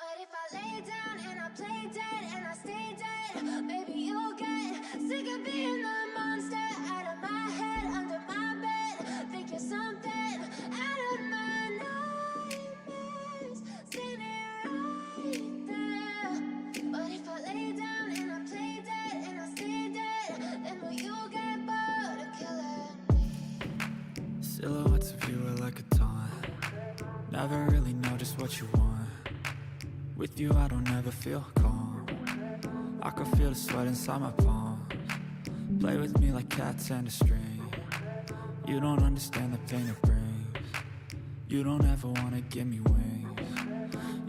But if I lay down and I play dead and I stay dead, maybe you'll get sick of being the monster out of my head, under my bed. Think you're something out of my nightmares, standing right there. But if I lay down and I play dead and I stay dead, then will you get bored of killing me? Silhouettes of you are like a taunt. Never really know just what you want. With you I don't ever feel calm. I can feel the sweat inside my palms. Play with me like cats and a string. You don't understand the pain it brings. You don't ever wanna give me wings.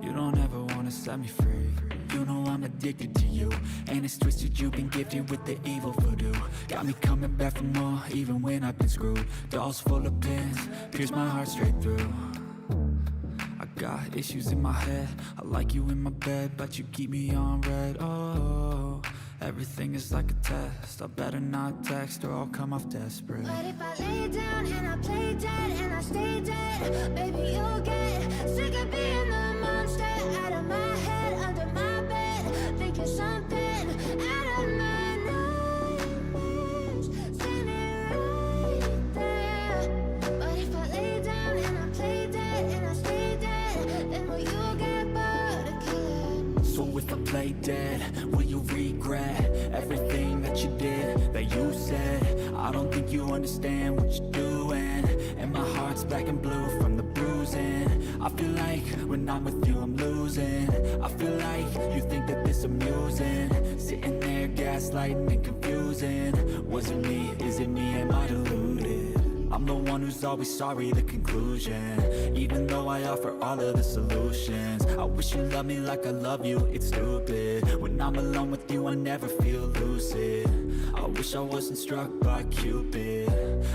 You don't ever wanna set me free. You know I'm addicted to you, and it's twisted, you've been gifted with the evil voodoo. Got me coming back for more, even when I've been screwed. Dolls full of pins, pierce my heart straight through. I got issues in my head, I like you in my bed, but you keep me on red. Oh, everything is like a test, I better not text or I'll come off desperate. But if I lay down and I play dead and I stay dead, maybe you'll get sick of being the monster out of my head, under my bed. Think you're something out of my nightmares, standing right there. But if I lay down and I play dead and I stay dead, then will you get bored of killing me? So if I play dead, will you regret everything that you did, that you said? I don't think you understand what you're doing, and my heart's black and blue from the bruising. I feel like when I'm with you I'm losing. I feel like you think that this amusing, sitting there gaslighting and confusing. Was it me? Is it me? Am I deluded? I'm the one who's always sorry, the conclusion. Even though I offer all of the solutions, I wish you loved me like I love you, it's stupid. When I'm alone with you I never feel lucid. I wish I wasn't struck by Cupid.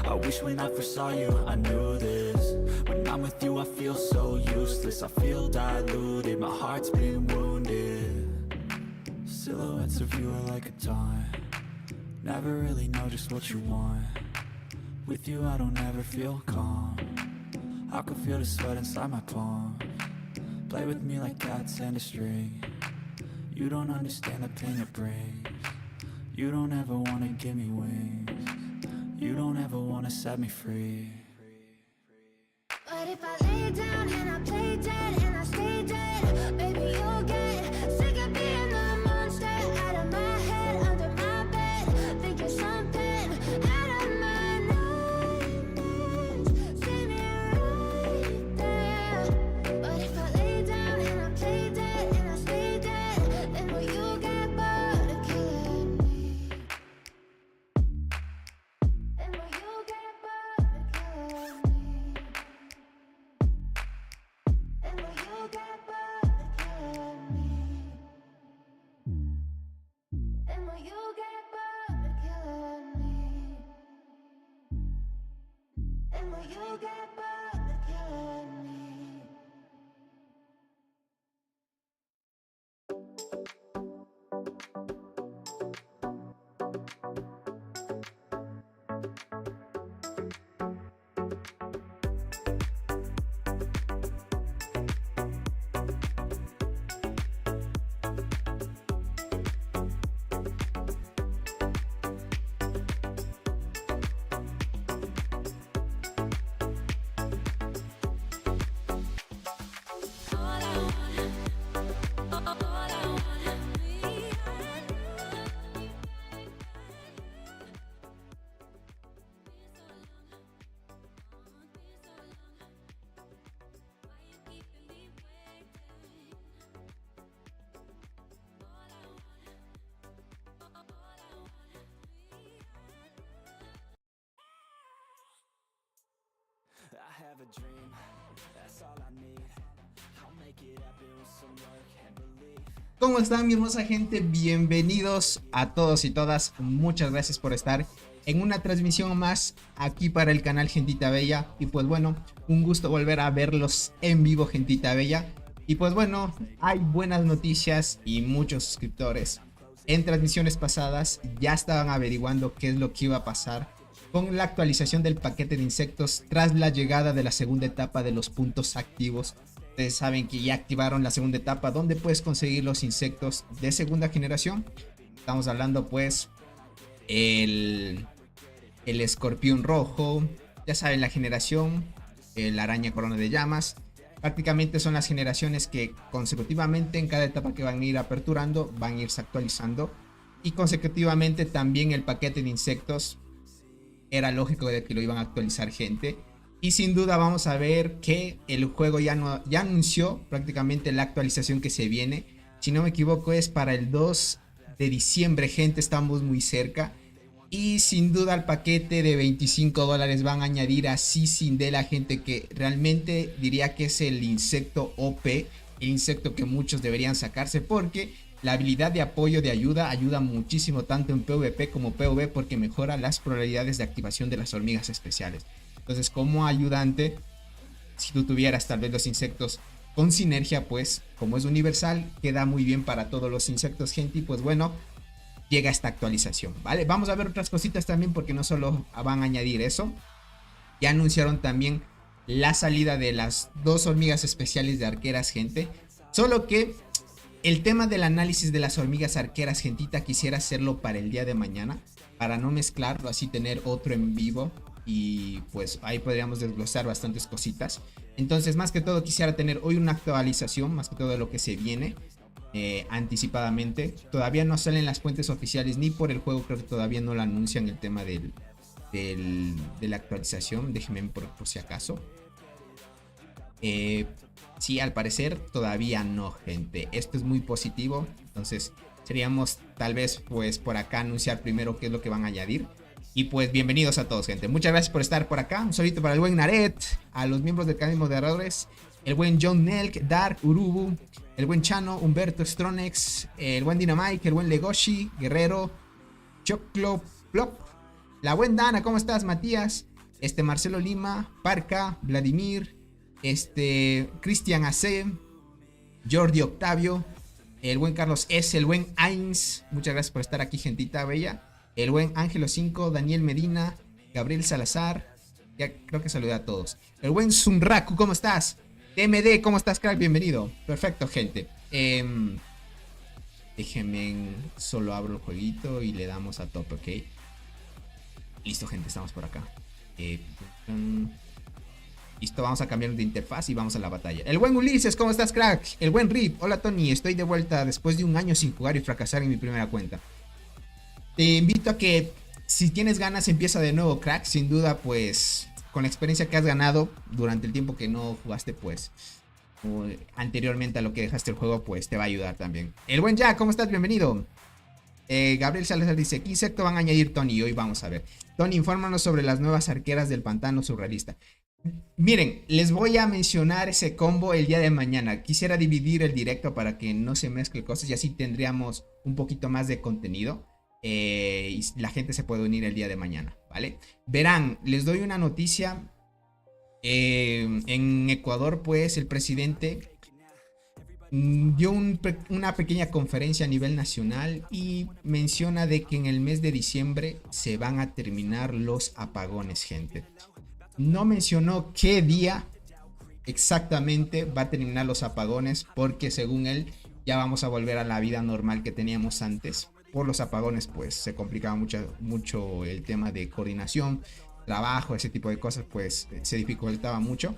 I wish when I first saw you I knew this. When I'm with you I feel so useless, I feel diluted, my heart's been wounded. Silhouettes of you are like a taunt. Never really know just what you want. With you I don't ever feel calm. I can feel the sweat inside my palms. Play with me like cats and a string. You don't understand the pain it brings. You don't ever wanna give me wings. You don't ever wanna set me free. But if I lay down and I play dead and I stay dead, maybe you'll get sick of being the monster out of my head, under my bed. Think you're something out of my nightmares, standing right there. But if I lay down and I play dead and I stay dead, then will you get bored of killing me? Then will you get bored of killing me? And will you get bored of killing me? And will you get bored of killing me? And will you get bored of killing me? I have a dream, that's all I need. I'll make it happen with some work and belief. ¿Cómo están, mi hermosa gente? Bienvenidos a todos y todas. Muchas gracias por estar en una transmisión más aquí para el canal Gentita Bella. Y pues bueno, un gusto volver a verlos en vivo, Gentita Bella. Y pues bueno, hay buenas noticias y muchos suscriptores. En transmisiones pasadas ya estaban averiguando qué es lo que iba a pasar con la actualización del paquete de insectos tras la llegada de la segunda etapa de los puntos activos Ustedes saben que ya activaron la segunda etapa donde puedes conseguir los insectos de segunda generación. Estamos hablando pues el escorpión rojo, ya saben la generación, la araña corona de llamas. Prácticamente son las generaciones que consecutivamente en cada etapa que van a ir aperturando van a irse actualizando. Y consecutivamente también el paquete de insectos era lógico de que lo iban a actualizar, gente. Y sin duda vamos a ver que el juego ya anunció prácticamente la actualización que se viene. Si no me equivoco es para el 2 de diciembre, gente, estamos muy cerca. Y sin duda al paquete de $25 van a añadir a Cicindela, gente, que realmente diría que es el insecto OP, el insecto que muchos deberían sacarse, porque la habilidad de apoyo de ayuda ayuda muchísimo tanto en PvP como PvE, porque mejora las probabilidades de activación de las hormigas especiales. Entonces, como ayudante, si tú tuvieras tal vez los insectos con sinergia, pues como es universal, queda muy bien para todos los insectos, gente. Y pues bueno, llega esta actualización, ¿vale? Vamos a ver otras cositas también, porque no solo van a añadir eso. Ya anunciaron también la salida de las 2 hormigas especiales de arqueras, gente. Solo que el tema del análisis de las hormigas arqueras, gentita, quisiera hacerlo para el día de mañana, para no mezclarlo, así tener otro en vivo. Y pues ahí podríamos desglosar bastantes cositas. Entonces, más que todo quisiera tener hoy una actualización, más que todo de lo que se viene anticipadamente. Todavía no salen las fuentes oficiales ni por el juego, creo que todavía no lo anuncian el tema de la actualización. Déjenme por si acaso. Sí, al parecer todavía no, gente. Esto es muy positivo. Entonces seríamos tal vez pues por acá anunciar primero qué es lo que van a añadir. Y pues bienvenidos a todos, gente. Muchas gracias por estar por acá. Un saludito para el buen Naret, a los miembros del canal de moderadores, el buen John Nelk, Dark, Urubu, el buen Chano, Humberto, Stronex, el buen Dynamite, el buen Legoshi, Guerrero, Choclo, Plop, la buen Dana, ¿cómo estás, Matías? Marcelo Lima, Parca, Vladimir, Cristian AC, Jordi Octavio, el buen Carlos S, el buen Ains. Muchas gracias por estar aquí, gentita bella. El buen Ángelo 5, Daniel Medina, Gabriel Salazar. Ya creo que saludé a todos. El buen Sunraku, ¿cómo estás? TMD, ¿cómo estás, crack? Bienvenido. Perfecto, gente. Déjenme, solo abro el jueguito y le damos a tope, ¿ok? Listo, gente, estamos por acá. Listo, vamos a cambiar de interfaz y vamos a la batalla. El buen Ulises, ¿cómo estás, crack? El buen Rip, hola Tony, estoy de vuelta después de un año sin jugar y fracasar en mi primera cuenta. Te invito a que si tienes ganas empieza de nuevo, crack. Sin duda, pues con la experiencia que has ganado durante el tiempo que no jugaste, pues anteriormente a lo que dejaste el juego, pues te va a ayudar también. El buen Jack, ¿cómo estás? Bienvenido. Gabriel Salazar dice, ¿qué insecto van a añadir, Tony? Hoy vamos a ver. Tony, infórmanos sobre las nuevas arqueras del pantano surrealista. Miren, les voy a mencionar ese combo el día de mañana. Quisiera dividir el directo para que no se mezcle cosas y así tendríamos un poquito más de contenido. Y la gente se puede unir el día de mañana, ¿vale? Verán, les doy una noticia. En Ecuador, pues, el presidente dio una pequeña conferencia a nivel nacional y menciona de que en el mes de diciembre se van a terminar los apagones, gente. No mencionó qué día exactamente va a terminar los apagones, porque según él ya vamos a volver a la vida normal que teníamos antes. Por los apagones pues se complicaba mucho el tema de coordinación, trabajo, ese tipo de cosas, pues se dificultaba mucho.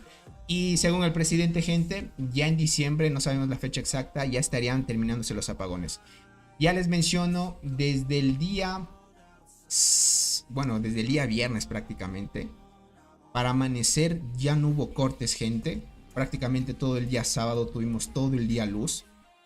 Y según el presidente, gente, ya en diciembre, no sabemos la fecha exacta, ya estarían terminándose los apagones. Ya les menciono, desde el día viernes prácticamente, para amanecer ya no hubo cortes, gente. Prácticamente todo el día sábado tuvimos todo el día luz.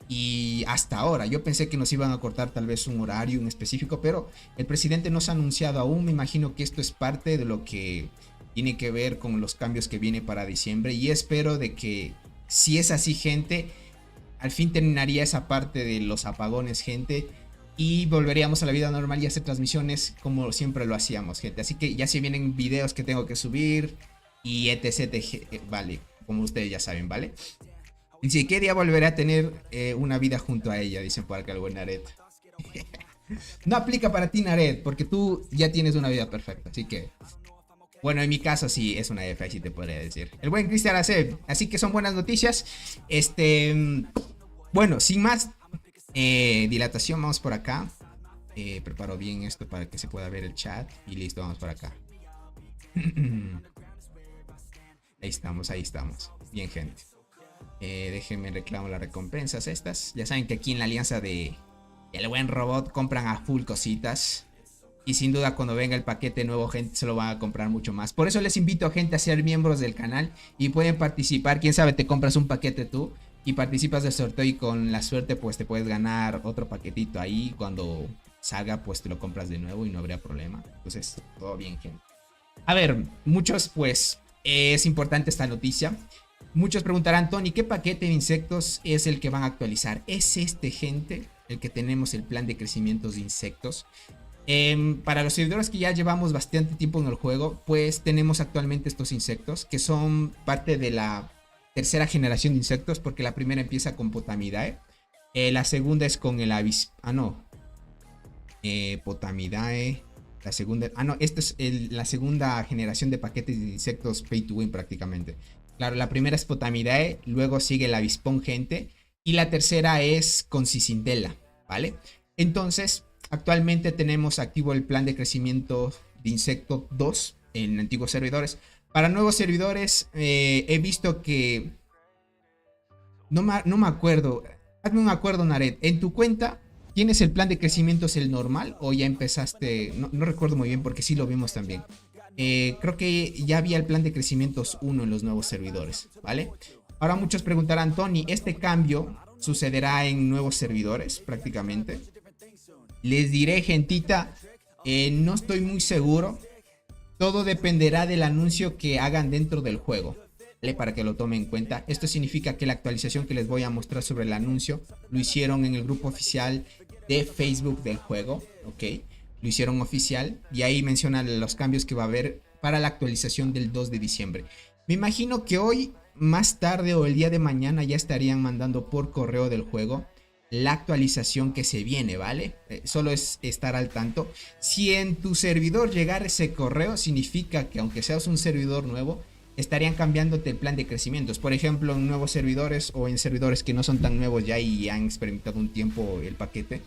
Y hasta ahora, yo pensé que nos iban a cortar tal vez un horario en específico, pero el presidente no se ha anunciado aún. Me imagino que esto es parte de lo que tiene que ver con los cambios que viene para diciembre. Y espero de que, si es así, gente, al fin terminaría esa parte de los apagones, gente, y volveríamos a la vida normal y hacer transmisiones como siempre lo hacíamos, gente. Así que ya se vienen videos que tengo que subir y etc, vale, como ustedes ya saben, ¿vale? Dice, ¿qué día volveré a tener una vida junto a ella? Dicen por acá el buen Naret. No aplica para ti, Naret, porque tú ya tienes una vida perfecta. Así que Bueno, en mi caso sí es una F, así te podría decir. El buen Cristian Arce. Así que son buenas noticias. Bueno, sin más dilatación, vamos por acá. Preparo bien esto para que se pueda ver el chat. Y listo, vamos por acá. Ahí estamos, ahí estamos. Bien, gente. Déjenme reclamo las recompensas estas. Ya saben que aquí en la alianza de El Buen Robot compran a full cositas. Y sin duda cuando venga el paquete nuevo, gente, se lo van a comprar mucho más. Por eso les invito a gente a ser miembros del canal. Y pueden participar. Quién sabe, te compras un paquete tú y participas del sorteo. Y con la suerte pues te puedes ganar otro paquetito ahí. Cuando salga pues te lo compras de nuevo y no habría problema. Entonces todo bien, gente. A ver, muchos pues es importante esta noticia. Muchos preguntarán, Tony, ¿qué paquete de insectos es el que van a actualizar? Es este, gente, el que tenemos el plan de crecimiento de insectos. Para los servidores que ya llevamos bastante tiempo en el juego, pues tenemos actualmente estos insectos que son parte de la tercera generación de insectos, porque la primera empieza con Potamidae, la segunda es con el Potamidae, la segunda, esta es la segunda generación de paquetes de insectos pay to win prácticamente. Claro, la primera es Potamidae, luego sigue el avispón, gente, y la tercera es con Cicindela, ¿vale? Entonces actualmente tenemos activo el plan de crecimiento de insecto 2 en antiguos servidores. Para nuevos servidores he visto que... No me acuerdo. Hazme un acuerdo, Nared. En tu cuenta, ¿tienes el plan de crecimiento es el normal o ya empezaste? No recuerdo muy bien porque sí lo vimos también. Creo que ya había el plan de crecimientos 1 en los nuevos servidores, ¿vale? Ahora muchos preguntarán, Tony, ¿este cambio sucederá en nuevos servidores prácticamente? Les diré, gentita, no estoy muy seguro. Todo dependerá del anuncio que hagan dentro del juego, ¿vale? Para que lo tomen en cuenta. Esto significa que la actualización que les voy a mostrar sobre el anuncio lo hicieron en el grupo oficial de Facebook del juego, ¿ok? Lo hicieron oficial y ahí mencionan los cambios que va a haber para la actualización del 2 de diciembre. Me imagino que hoy, más tarde o el día de mañana ya estarían mandando por correo del juego la actualización que se viene, ¿vale? Solo es estar al tanto. Si en tu servidor llegara ese correo, significa que aunque seas un servidor nuevo, estarían cambiándote el plan de crecimientos. Por ejemplo, en nuevos servidores o en servidores que no son tan nuevos ya y han experimentado un tiempo el paquete,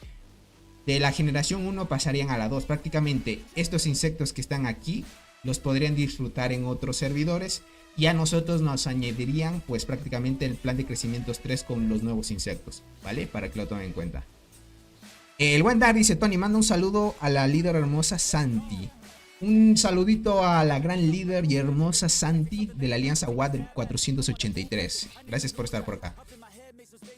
de la generación 1 pasarían a la 2. Prácticamente estos insectos que están aquí los podrían disfrutar en otros servidores. Y a nosotros nos añadirían pues prácticamente el plan de crecimientos 3 con los nuevos insectos, ¿vale? Para que lo tomen en cuenta. El buen Dar dice, Tony, manda un saludo a la líder hermosa Santi. Un saludito a la gran líder y hermosa Santi de la alianza WAD 483. Gracias por estar por acá.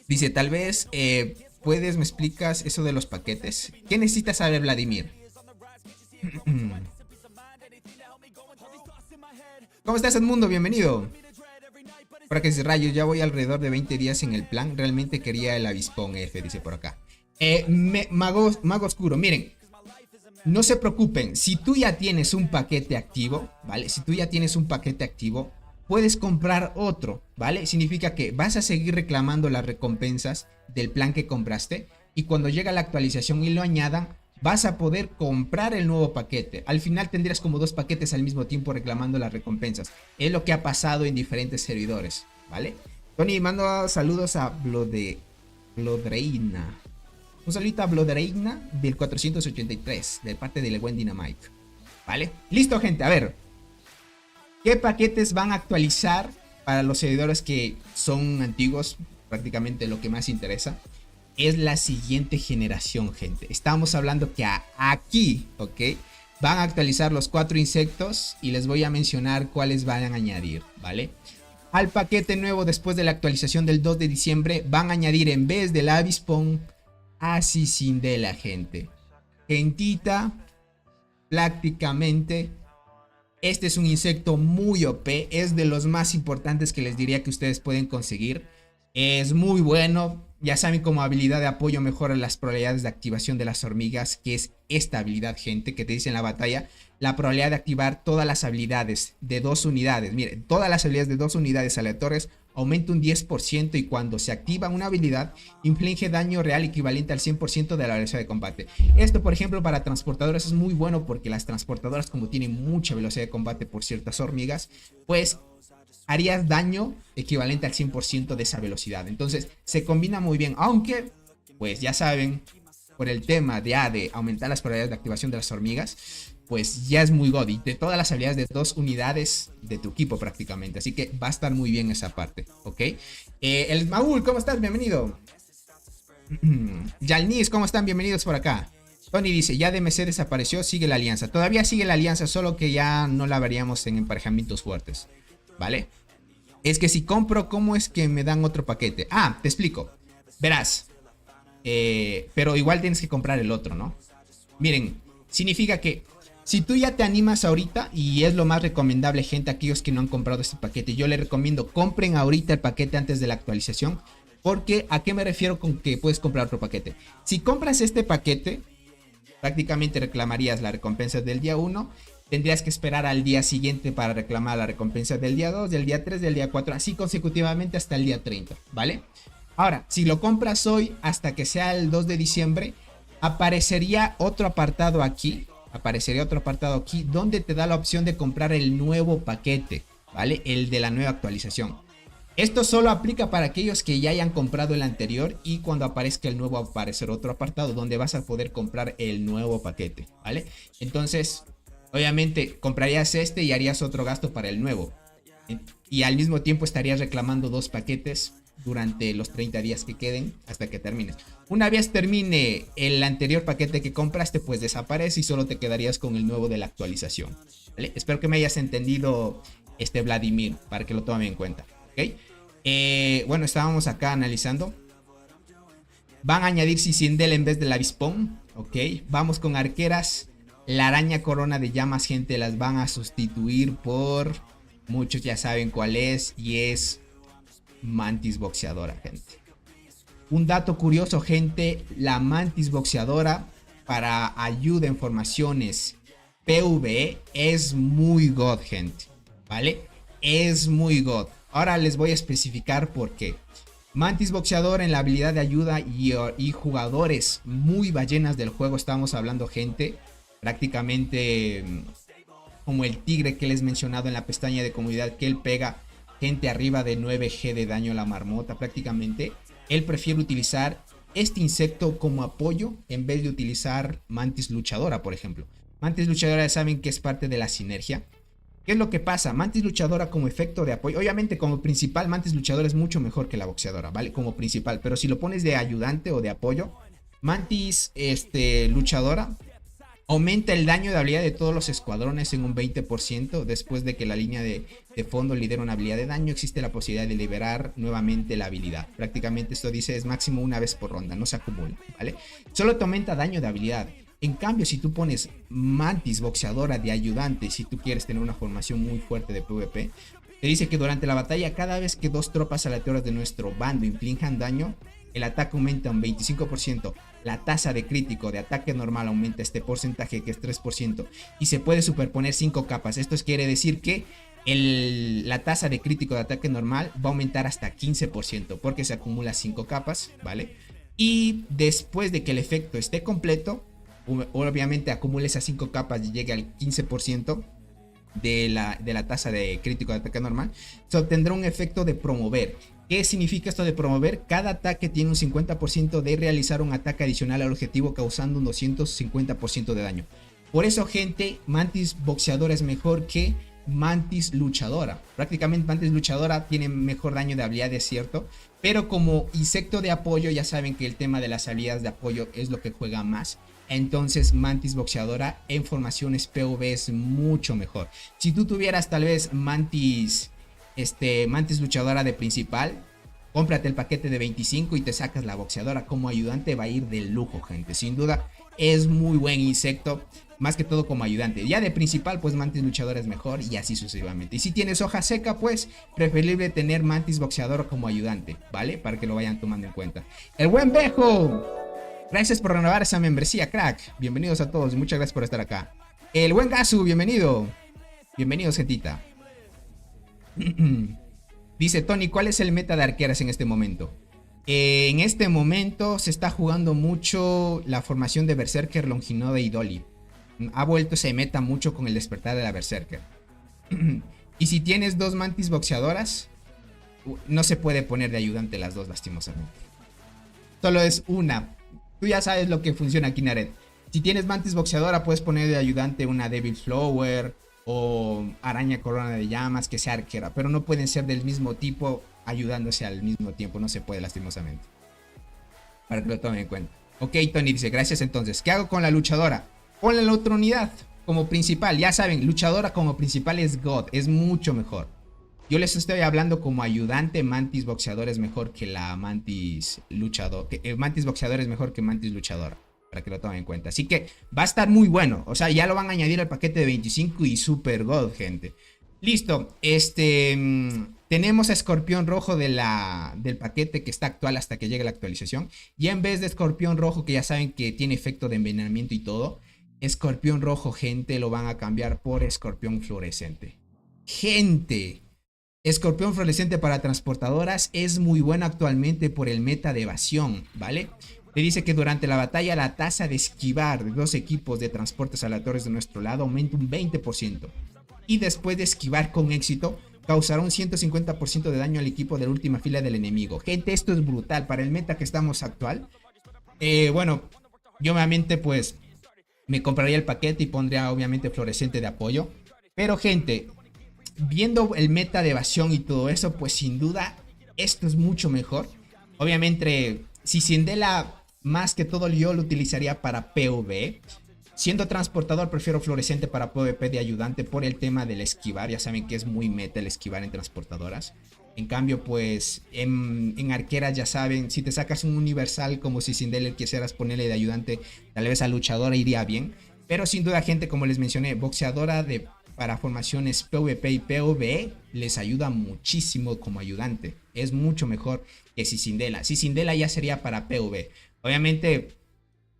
Dice, tal vez me explicas eso de los paquetes. ¿Qué necesitas saber, Vladimir? ¿Cómo estás, Edmundo? Bienvenido. Por acá dice Rayos, ya voy alrededor de 20 días en el plan. Realmente quería el avispón F, dice por acá. Mago Oscuro, miren. No se preocupen, si tú ya tienes un paquete activo, ¿vale? Si tú ya tienes un paquete activo, puedes comprar otro, ¿vale? Significa que vas a seguir reclamando las recompensas del plan que compraste. Y cuando llega la actualización y lo añadan, vas a poder comprar el nuevo paquete. Al final tendrías como 2 paquetes al mismo tiempo reclamando las recompensas. Es lo que ha pasado en diferentes servidores, ¿vale? Tony, mando saludos a Blodreina. Un saludito a Blodreina del 483, de parte del buen Dynamite, ¿vale? Listo, gente, a ver. ¿Qué paquetes van a actualizar para los servidores que son antiguos? Prácticamente lo que más interesa es la siguiente generación, gente. Estamos hablando que aquí, ¿ok? Van a actualizar los 4 insectos y les voy a mencionar cuáles van a añadir, ¿vale? Al paquete nuevo después de la actualización del 2 de diciembre van a añadir en vez del avispón a Cicindela, gente. Gentita, prácticamente este es un insecto muy OP. Es de los más importantes que les diría que ustedes pueden conseguir. Es muy bueno. Ya saben, como habilidad de apoyo mejora las probabilidades de activación de las hormigas, que es esta habilidad, gente, que te dice en la batalla la probabilidad de activar todas las habilidades de 2 unidades. Miren, todas las habilidades de 2 unidades aleatorias aumenta un 10% y cuando se activa una habilidad, inflige daño real equivalente al 100% de la velocidad de combate. Esto, por ejemplo, para transportadoras es muy bueno porque las transportadoras, como tienen mucha velocidad de combate por ciertas hormigas, pues harías daño equivalente al 100% de esa velocidad. Entonces, se combina muy bien, aunque, pues ya saben, por el tema de aumentar las probabilidades de activación de las hormigas, pues ya es muy god y de todas las habilidades de 2 unidades de tu equipo prácticamente. Así que va a estar muy bien esa parte, ¿ok? El Maul, ¿cómo estás? Bienvenido. Yalnis, ¿cómo están? Bienvenidos por acá. Tony dice, ya DMC desapareció, sigue la alianza. Todavía sigue la alianza, solo que ya no la veríamos en emparejamientos fuertes, ¿vale? Es que si compro, ¿cómo es que me dan otro paquete? Ah, te explico. Verás. Pero igual tienes que comprar el otro, ¿no? Miren, significa que si tú ya te animas ahorita, y es lo más recomendable, gente, aquellos que no han comprado este paquete, yo les recomiendo, compren ahorita el paquete antes de la actualización. Porque, ¿a qué me refiero con que puedes comprar otro paquete? Si compras este paquete, prácticamente reclamarías la recompensa del día 1. Tendrías que esperar al día siguiente para reclamar la recompensa del día 2, del día 3, del día 4, así consecutivamente hasta el día 30, ¿vale? Ahora, si lo compras hoy hasta que sea el 2 de diciembre, aparecería otro apartado aquí. Donde te da la opción de comprar el nuevo paquete, ¿vale? El de la nueva actualización. Esto solo aplica para aquellos que ya hayan comprado el anterior y cuando aparezca el nuevo va a aparecer otro apartado donde vas a poder comprar el nuevo paquete, ¿vale? Entonces, obviamente comprarías este y harías otro gasto para el nuevo. Y al mismo tiempo estarías reclamando 2 paquetes durante los 30 días que queden hasta que termines. Una vez termine el anterior paquete que compraste, pues desaparece y solo te quedarías con el nuevo de la actualización, ¿vale? Espero que me hayas entendido, Vladimir, para que lo tomen en cuenta, ¿ok? Bueno, estábamos acá analizando. Van a añadir Cicindel en vez del avispón, ¿ok? Vamos con arqueras. La araña corona de llamas, gente, las van a sustituir por... Muchos ya saben cuál es y es... Mantis boxeadora, gente. Un dato curioso, gente, la mantis boxeadora para ayuda en formaciones PvE es muy god, gente, ¿vale? Es muy god. Ahora les voy a especificar por qué. Mantis boxeadora en la habilidad de ayuda y jugadores muy ballenas del juego, estamos hablando, gente, prácticamente como el tigre que les he mencionado en la pestaña de comunidad, que él pega gente arriba de 9G de daño a la marmota prácticamente. Él prefiere utilizar este insecto como apoyo en vez de utilizar Mantis luchadora, por ejemplo. Mantis luchadora ya saben que es parte de la sinergia. ¿Qué es lo que pasa? Mantis luchadora como efecto de apoyo. Obviamente como principal Mantis luchadora es mucho mejor que la boxeadora, ¿vale? Como principal. Pero si lo pones de ayudante o de apoyo, Mantis luchadora aumenta el daño de habilidad de todos los escuadrones en un 20%. Después de que la línea de fondo lidera una habilidad de daño, existe la posibilidad de liberar nuevamente la habilidad. Prácticamente esto dice es máximo una vez por ronda, no se acumula, ¿vale? Solo te aumenta daño de habilidad. En cambio, si tú pones Mantis boxeadora de ayudante, si tú quieres tener una formación muy fuerte de PvP, te dice que durante la batalla, cada vez que 2 tropas aleatorias de nuestro bando inflijan daño, el ataque aumenta un 25%, la tasa de crítico de ataque normal aumenta este porcentaje que es 3% y se puede superponer 5 capas. Esto quiere decir que la tasa de crítico de ataque normal va a aumentar hasta 15% porque se acumula 5 capas, ¿vale? Y después de que el efecto esté completo, obviamente acumula esas 5 capas y llegue al 15% de la tasa de crítico de ataque normal, se obtendrá un efecto de promover. ¿Qué significa esto de promover? Cada ataque tiene un 50% de realizar un ataque adicional al objetivo causando un 250% de daño. Por eso, gente, Mantis boxeadora es mejor que Mantis luchadora. Prácticamente Mantis luchadora tiene mejor daño de habilidad, es cierto, pero como insecto de apoyo ya saben que el tema de las habilidades de apoyo es lo que juega más. Entonces Mantis boxeadora en formaciones PvE es mucho mejor. Si tú tuvieras tal vez Mantis luchadora de principal, cómprate el paquete de 25 y te sacas la boxeadora como ayudante, va a ir de lujo, gente. Sin duda es muy buen insecto, más que todo como ayudante. Ya de principal, pues Mantis luchadora es mejor y así sucesivamente. Y si tienes hoja seca, pues preferible tener Mantis boxeadora como ayudante, ¿vale? Para que lo vayan tomando en cuenta. El buen Bejo, gracias por renovar esa membresía, crack. Bienvenidos a todos y muchas gracias por estar acá. El buen Gasu, bienvenido. Bienvenido, gentita. Dice Tony, ¿cuál es el meta de arqueras en este momento? En este momento se está jugando mucho la formación de Berserker, Longinode y Dolly. Ha vuelto ese meta mucho con el despertar de la Berserker. Y si tienes dos mantis boxeadoras, no se puede poner de ayudante las dos, lastimosamente. Solo es una. Tú ya sabes lo que funciona aquí, Nared. Si tienes mantis boxeadora, puedes poner de ayudante una Devil Flower o araña corona de llamas, que sea arquera. Pero no pueden ser del mismo tipo ayudándose al mismo tiempo. No se puede, lastimosamente. Para que lo tomen en cuenta. Ok, Tony dice, gracias entonces. ¿Qué hago con la luchadora? Ponle la otra unidad como principal. Ya saben, luchadora como principal es God. Es mucho mejor. Yo les estoy hablando como ayudante. Mantis boxeador es mejor que la mantis luchador. Mantis boxeador es mejor que mantis luchadora. Para que lo tomen en cuenta. Así que va a estar muy bueno. O sea, ya lo van a añadir al paquete de 25 y super God, gente. Listo. Tenemos a Escorpión Rojo del paquete que está actual hasta que llegue la actualización. Y en vez de Escorpión Rojo, que ya saben que tiene efecto de envenenamiento y todo, Escorpión Rojo, gente, lo van a cambiar por Escorpión Fluorescente. Gente, Escorpión Fluorescente para transportadoras es muy bueno actualmente por el meta de evasión, ¿vale? Le dice que durante la batalla la tasa de esquivar de dos equipos de transportes aleatorios de nuestro lado aumenta un 20%. Y después de esquivar con éxito, causará un 150% de daño al equipo de la última fila del enemigo. Gente, esto es brutal para el meta que estamos actual. Bueno, yo obviamente pues me compraría el paquete y pondría obviamente Fluorescente de apoyo. Pero gente, viendo el meta de evasión y todo eso, pues sin duda esto es mucho mejor. Obviamente, si Sindela más que todo yo lo utilizaría para PvE. Siendo transportador prefiero Fluorescente para PvP de ayudante por el tema del esquivar. Ya saben que es muy meta el esquivar en transportadoras. En cambio pues en arqueras ya saben, si te sacas un universal como si Sindela quisieras ponerle de ayudante, tal vez a luchadora iría bien. Pero sin duda, gente, como les mencioné, boxeadora para formaciones PvP y PvE les ayuda muchísimo como ayudante. Es mucho mejor que Sindela. Sindela ya sería para PvE. Obviamente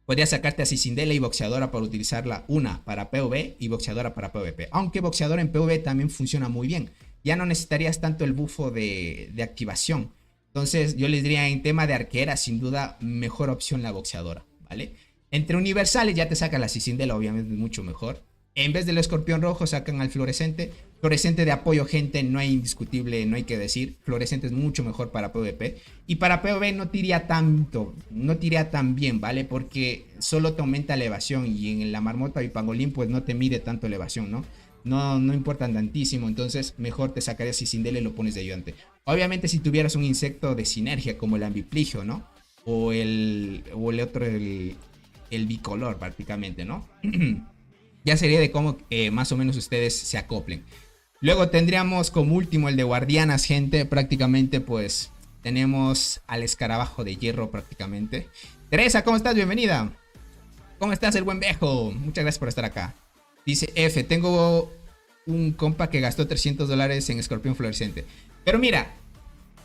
podrías sacarte a Sindela y boxeadora para utilizarla una para PvE y boxeadora para PvP. Aunque boxeadora en PvE también funciona muy bien. Ya no necesitarías tanto el bufo de activación. Entonces yo les diría en tema de arquera, sin duda mejor opción la boxeadora, ¿vale? Entre universales ya te sacan la Sindela, obviamente es mucho mejor. En vez del Escorpión Rojo sacan al Fluorescente. Fluorescente de apoyo, gente, no hay indiscutible, no hay que decir. Fluorescente es mucho mejor para PvP. Y para PvE no te iría tanto, no te iría tan bien, ¿vale? Porque solo te aumenta la evasión. Y en la Marmota y Pangolín pues no te mide tanto la evasión, ¿no? No importan tantísimo. Entonces mejor te sacarías Sindela y lo pones de ayudante. Obviamente si tuvieras un insecto de sinergia como el Ambipligio, ¿no? O el otro, el bicolor prácticamente, ¿no? Ya sería de cómo más o menos ustedes se acoplen. Luego tendríamos como último el de guardianas, gente. Prácticamente pues tenemos al escarabajo de hierro prácticamente. Teresa, ¿cómo estás? Bienvenida. ¿Cómo estás, el buen viejo? Muchas gracias por estar acá. Dice F, tengo un compa que gastó $300 en Escorpión Fluorescente. Pero mira,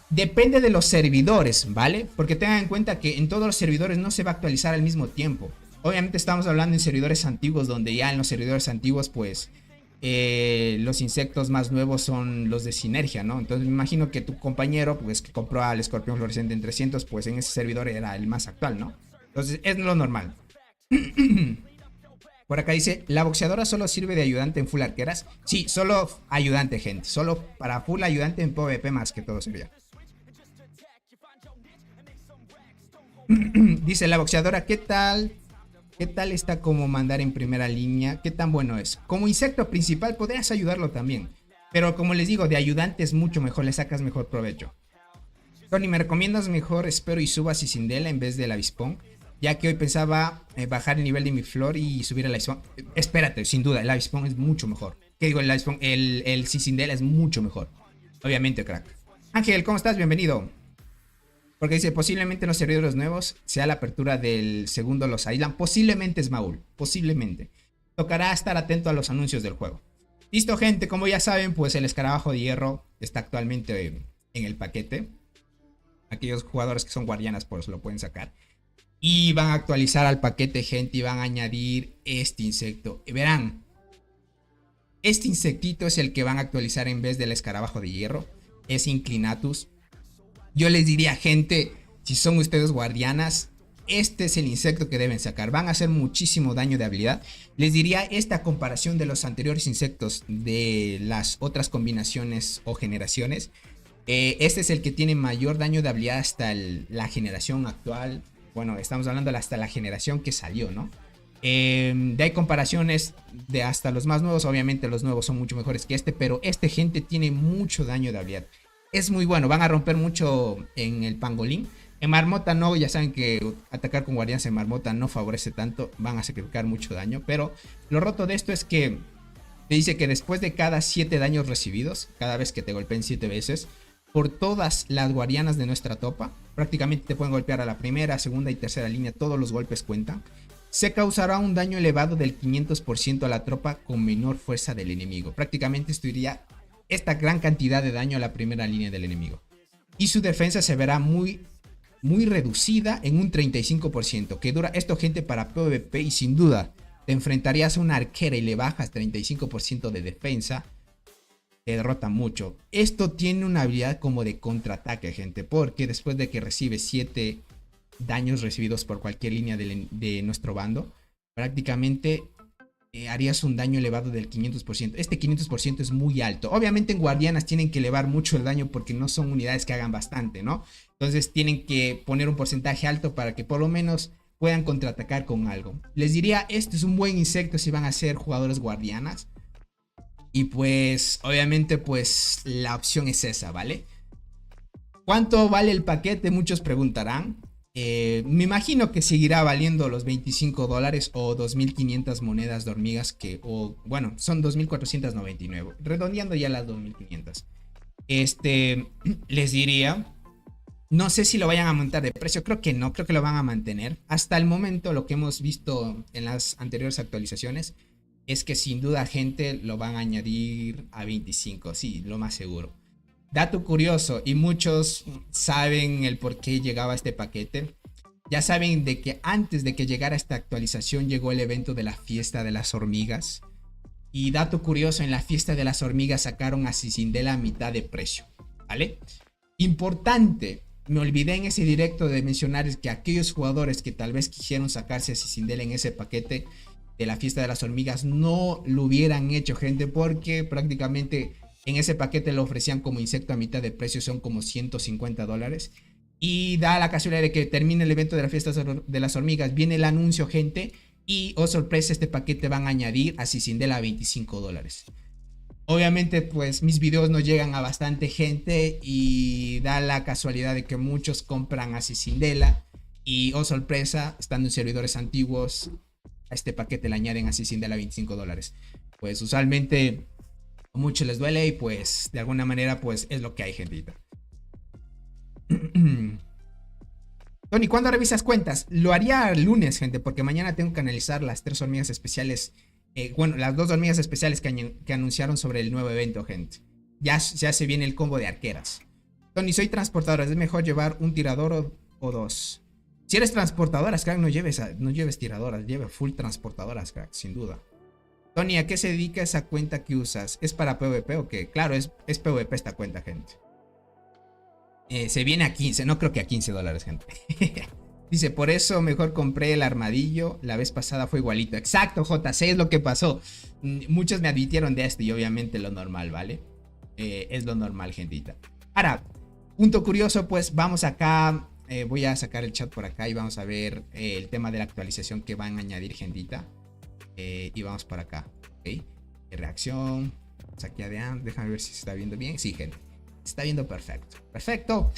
depende de los servidores, ¿vale? Porque tengan en cuenta que en todos los servidores no se va a actualizar al mismo tiempo. Obviamente estamos hablando en servidores antiguos, donde ya en los servidores antiguos pues los insectos más nuevos son los de sinergia, ¿no? Entonces me imagino que tu compañero pues que compró al Escorpión Fluorescente en 300, pues en ese servidor era el más actual, ¿no? Entonces es lo normal. Por acá dice, ¿la boxeadora solo sirve de ayudante en full arqueras? Sí, solo ayudante, gente. Solo para full ayudante en PvP más que todo sería. Dice la boxeadora, ¿qué tal? ¿Qué tal está como mandar en primera línea? ¿Qué tan bueno es? Como insecto principal podrías ayudarlo también. Pero como les digo, de ayudante es mucho mejor, le sacas mejor provecho. Tony, ¿me recomiendas mejor Espero y Subas y Sindela en vez del Avispón? Ya que hoy pensaba bajar el nivel de mi flor y subir al Avispón. Espérate, sin duda, el Avispón es mucho mejor. ¿Qué digo? El Avispón, el Sindela es mucho mejor. Obviamente, crack. Ángel, ¿cómo estás? Bienvenido. Porque dice, posiblemente en los servidores nuevos sea la apertura del segundo los aislan. Posiblemente, Smaul. Posiblemente. Tocará estar atento a los anuncios del juego. Listo, gente. Como ya saben, pues el escarabajo de hierro está actualmente en el paquete. Aquellos jugadores que son guardianas pues lo pueden sacar. Y van a actualizar al paquete, gente. Y van a añadir este insecto. Y verán, Este insectito es el que van a actualizar en vez del escarabajo de hierro. Es Inclinatus. Yo les diría, gente, si son ustedes guardianas, este es el insecto que deben sacar. Van a hacer muchísimo daño de habilidad. Les diría esta comparación de los anteriores insectos de las otras combinaciones o generaciones. Este es el que tiene mayor daño de habilidad hasta la generación actual. Bueno, estamos hablando hasta la generación que salió, ¿no? De ahí comparaciones de hasta los más nuevos. Obviamente los nuevos son mucho mejores que este, pero este, gente, tiene mucho daño de habilidad. Es muy bueno, van a romper mucho en el pangolín. En marmota no, ya saben que atacar con guardianes en marmota no favorece tanto. Van a sacrificar mucho daño, pero lo roto de esto es que te dice que después de cada 7 daños recibidos, cada vez que te golpeen 7 veces, por todas las guardianas de nuestra tropa, prácticamente te pueden golpear a la primera, segunda y tercera línea, todos los golpes cuentan. Se causará un daño elevado del 500% a la tropa con menor fuerza del enemigo. Prácticamente esto iría esta gran cantidad de daño a la primera línea del enemigo. Y su defensa se verá muy reducida en un 35%. Que dura esto, gente, para PvP, y sin duda te enfrentarías a una arquera y le bajas 35% de defensa. Te derrota mucho. Esto tiene una habilidad como de contraataque, gente, porque después de que recibe 7 daños recibidos por cualquier línea de nuestro bando, prácticamente harías un daño elevado del 500%. Este 500% es muy alto. Obviamente en guardianas tienen que elevar mucho el daño porque no son unidades que hagan bastante, ¿no? Entonces tienen que poner un porcentaje alto para que por lo menos puedan contraatacar con algo. Les diría, este es un buen insecto si van a ser jugadores guardianas. Y pues obviamente pues la opción es esa, ¿vale? ¿Cuánto vale el paquete? Muchos preguntarán. Me imagino que seguirá valiendo los $25 o 2.500 monedas de hormigas, bueno, son 2.499, redondeando ya las 2.500. Les diría, no sé si lo vayan a montar de precio, creo que no, creo que lo van a mantener. Hasta el momento lo que hemos visto en las anteriores actualizaciones es que sin duda, gente, lo van a añadir a 25, sí, lo más seguro. Dato curioso, y muchos saben el por qué llegaba este paquete. Ya saben de que antes de que llegara esta actualización llegó el evento de la fiesta de las hormigas. Y dato curioso, en la fiesta de las hormigas sacaron a Cicindela a mitad de precio, ¿vale? Importante, me olvidé en ese directo de mencionar que aquellos jugadores que tal vez quisieron sacarse a Cicindela en ese paquete de la fiesta de las hormigas no lo hubieran hecho, gente, porque prácticamente en ese paquete lo ofrecían como insecto a mitad de precio, son como $150. Y da la casualidad de que termine el evento de la fiesta de las hormigas, viene el anuncio, gente, y oh sorpresa, este paquete van a añadir a Cicindela a $25. Obviamente pues mis videos no llegan a bastante gente y da la casualidad de que muchos compran a Cicindela y oh sorpresa, estando en servidores antiguos, a este paquete le añaden a Cicindela a $25. Pues usualmente a muchos les duele y pues de alguna manera pues es lo que hay, gentita. Tony, ¿cuándo revisas cuentas? Lo haría el lunes, gente, porque mañana tengo que analizar las 3 hormigas especiales. Bueno, las 2 hormigas especiales que anunciaron sobre el nuevo evento, gente. Ya se viene el combo de arqueras. Tony, soy transportadora, es mejor llevar un tirador o 2. Si eres transportadora, crack, no lleves tiradoras, lleve full transportadoras, crack, sin duda. Tony, ¿a qué se dedica esa cuenta que usas? ¿Es para PvP o qué? Claro, es PvP esta cuenta, gente. Se viene a 15, no creo que a $15, gente. Dice, por eso mejor compré el armadillo. La vez pasada fue igualito. Exacto, JC, es lo que pasó. Muchos me advirtieron de esto y obviamente lo normal, ¿vale? Es lo normal, gentita. Ahora, punto curioso, pues vamos acá. Voy a sacar el chat por acá y vamos a ver el tema de la actualización que van a añadir, gentita. Y vamos para acá, ¿ok? Reacción. Aquí adelante, déjame ver si se está viendo bien. Sí, gente, se está viendo perfecto. Perfecto.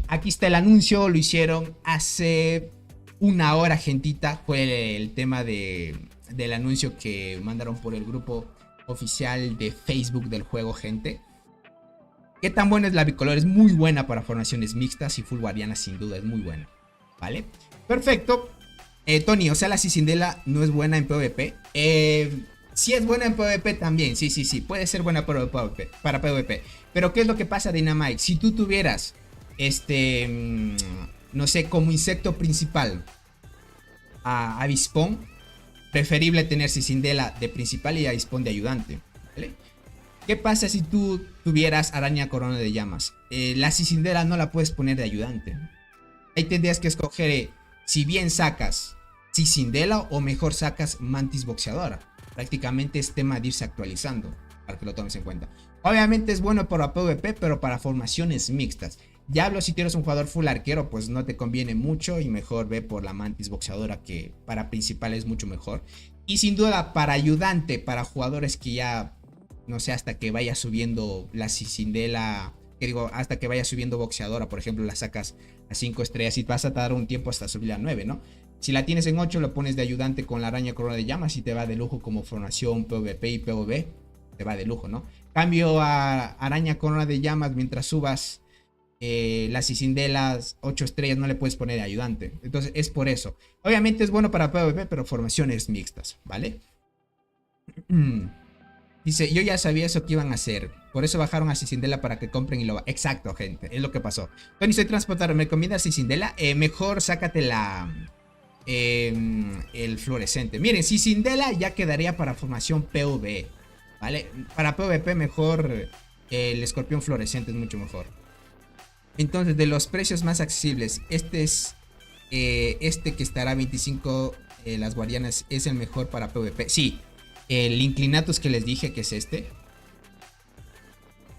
Aquí está el anuncio, lo hicieron hace una hora, gentita. Fue el tema del anuncio que mandaron por el grupo oficial de Facebook del juego, gente. ¿Qué tan buena es la bicolor? Es muy buena para formaciones mixtas y full guardiana, sin duda, es muy buena, ¿vale? Perfecto. Tony, o sea, la Cicindela no es buena en PvP. Sí es buena en PvP también, sí, puede ser buena para PvP. Pero ¿qué es lo que pasa, Dynamite? Si tú tuvieras, no sé, como insecto principal a Avispón, preferible tener Cicindela de principal y Avispón de ayudante. ¿vale? ¿Qué pasa si tú tuvieras araña corona de llamas? La Cicindela no la puedes poner de ayudante. Ahí tendrías que escoger si bien sacas Cicindela o mejor sacas Mantis boxeadora. Prácticamente es tema de irse actualizando para que lo tomes en cuenta. Obviamente es bueno para PvP, pero para formaciones mixtas. Ya hablo si tienes un jugador full arquero, pues no te conviene mucho y mejor ve por la Mantis boxeadora, que para principal es mucho mejor. Y sin duda para ayudante, para jugadores que ya, no sé, hasta que vaya subiendo la Cicindela, que digo, hasta que vaya subiendo boxeadora, por ejemplo, la sacas a 5 estrellas y vas a tardar un tiempo hasta subirla a 9, ¿no? Si la tienes en 8, lo pones de ayudante con la araña corona de llamas y te va de lujo como formación, PvP y PvB. Te va de lujo, ¿no? Cambio a araña corona de llamas mientras subas las Cicindelas 8 estrellas, no le puedes poner de ayudante. Entonces es por eso. Obviamente es bueno para PvP, pero formaciones mixtas, ¿vale? Dice, yo ya sabía eso que iban a hacer. Por eso bajaron a Cicindela para que compren y lo... Exacto, gente. Es lo que pasó. Tony, soy transportador. ¿Me recomiendas Cicindela? Mejor sácate el fluorescente. Miren, Cicindela ya quedaría para formación PvE, ¿vale? Para PvP mejor el escorpión fluorescente, es mucho mejor. Entonces, de los precios más accesibles, este es este que estará a 25 las guardianas, es el mejor para PvP. Sí, el Inclinatus que les dije que es este.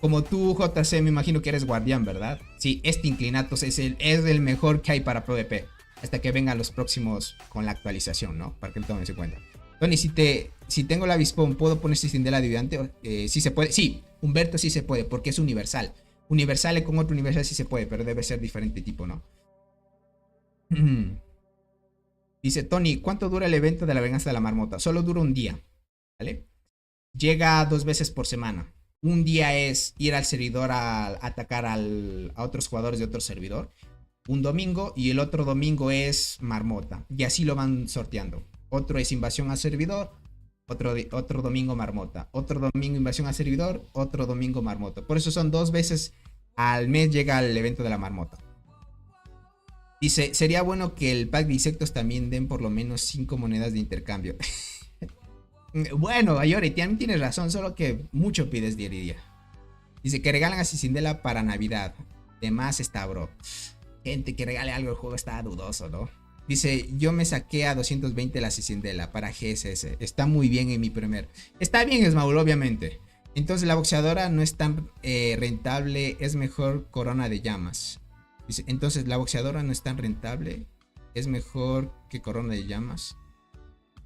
Como tú, JC, me imagino que eres guardián, ¿verdad? Sí, este Inclinatus es el mejor que hay para PvP. Hasta que vengan los próximos con la actualización, ¿no? Para que lo tomes en cuenta. Tony, si tengo la avispón, ¿puedo poner Cicindela de ayudante? Sí se puede. Sí, Humberto sí se puede, porque es universal. Universal con otro universal sí se puede, pero debe ser diferente tipo, ¿no? Dice Tony, ¿cuánto dura el evento de la venganza de la marmota? Solo dura un día, ¿vale? Llega 2 veces por semana. Un día es ir al servidor a atacar a otros jugadores de otro servidor. Un domingo, y el otro domingo es marmota. Y así lo van sorteando. Otro es invasión al servidor. Otro domingo marmota. Otro domingo invasión al servidor. Otro domingo marmota. Por eso son 2 veces al mes llega el evento de la marmota. Dice, sería bueno que el pack de insectos también den por lo menos 5 monedas de intercambio. Bueno, Ayori, también tienes razón, solo que mucho pides día a día. Dice que regalan a Cicindela para Navidad. De más está, bro. Gente que regale algo al juego está dudoso, ¿no? Dice, yo me saqué a 220 la Cicindela para GSS. Está muy bien en mi primer. Está bien, Esmaul, obviamente. Entonces la boxeadora no es tan rentable. Es mejor corona de llamas. Dice, entonces la boxeadora no es tan rentable. Es mejor que corona de llamas.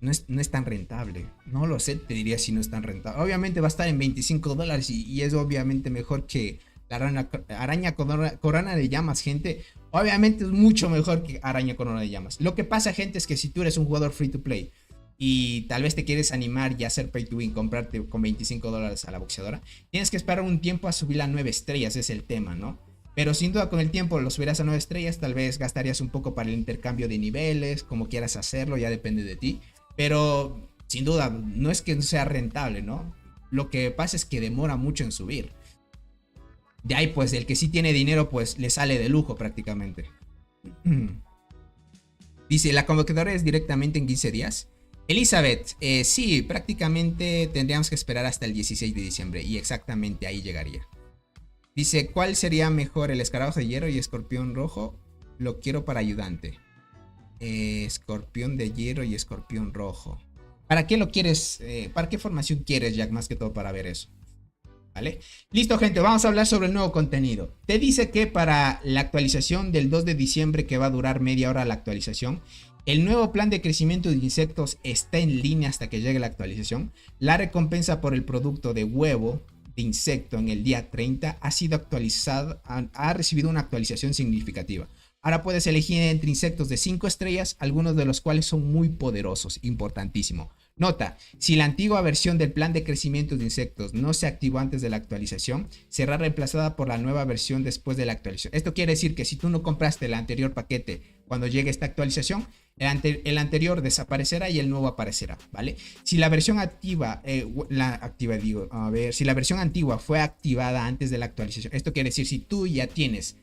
No es tan rentable. No lo sé, te diría si no es tan rentable. Obviamente va a estar en $25 y es obviamente mejor que la araña corona de llamas, gente. Obviamente es mucho mejor que araña corona de llamas. Lo que pasa, gente, es que si tú eres un jugador free to play y tal vez te quieres animar y hacer pay to win, comprarte con $25 a la boxeadora, tienes que esperar un tiempo a subirla a 9 estrellas, es el tema, ¿no? Pero sin duda con el tiempo lo subirás a 9 estrellas, tal vez gastarías un poco para el intercambio de niveles, como quieras hacerlo, ya depende de ti. Pero sin duda no es que no sea rentable, ¿no? Lo que pasa es que demora mucho en subir. De ahí pues el que sí tiene dinero pues le sale de lujo prácticamente. Dice, ¿la convocatoria es directamente en 15 días? Elizabeth, sí, prácticamente tendríamos que esperar hasta el 16 de diciembre y exactamente ahí llegaría. Dice, ¿cuál sería mejor, el escarabajo de hierro y escorpión rojo? Lo quiero para ayudante. Escorpión de hierro y escorpión rojo. ¿Para qué lo quieres? ¿Para qué formación quieres, Jack? Más que todo para ver eso. ¿Vale? Listo, gente, vamos a hablar sobre el nuevo contenido. Te dice que para la actualización del 2 de diciembre, que va a durar media hora la actualización, el nuevo plan de crecimiento de insectos está en línea hasta que llegue la actualización. La recompensa por el producto de huevo de insecto en el día 30 ha sido actualizada, ha recibido una actualización significativa. Ahora puedes elegir entre insectos de 5 estrellas, algunos de los cuales son muy poderosos, importantísimo. Nota, si la antigua versión del plan de crecimiento de insectos no se activó antes de la actualización, será reemplazada por la nueva versión después de la actualización. Esto quiere decir que si tú no compraste el anterior paquete cuando llegue esta actualización, el anterior desaparecerá y el nuevo aparecerá, ¿vale? Si la versión si la versión antigua fue activada antes de la actualización, esto quiere decir si tú ya tienes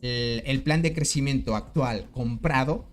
el plan de crecimiento actual comprado,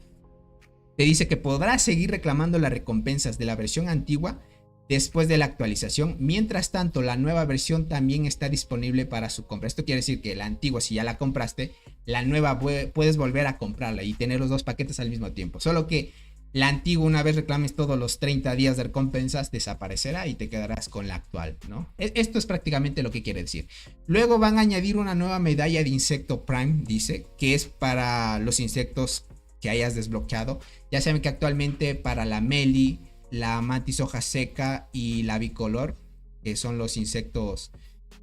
te dice que podrás seguir reclamando las recompensas de la versión antigua después de la actualización. Mientras tanto, la nueva versión también está disponible para su compra. Esto quiere decir que la antigua, si ya la compraste, la nueva puedes volver a comprarla y tener los dos paquetes al mismo tiempo. Solo que la antigua, una vez reclames todos los 30 días de recompensas, desaparecerá y te quedarás con la actual, ¿no? Esto es prácticamente lo que quiere decir. Luego van a añadir una nueva medalla de insecto Prime, dice, que es para los insectos que hayas desbloqueado. Ya saben que actualmente para la Meli, la mantis hoja seca y la bicolor, que son los insectos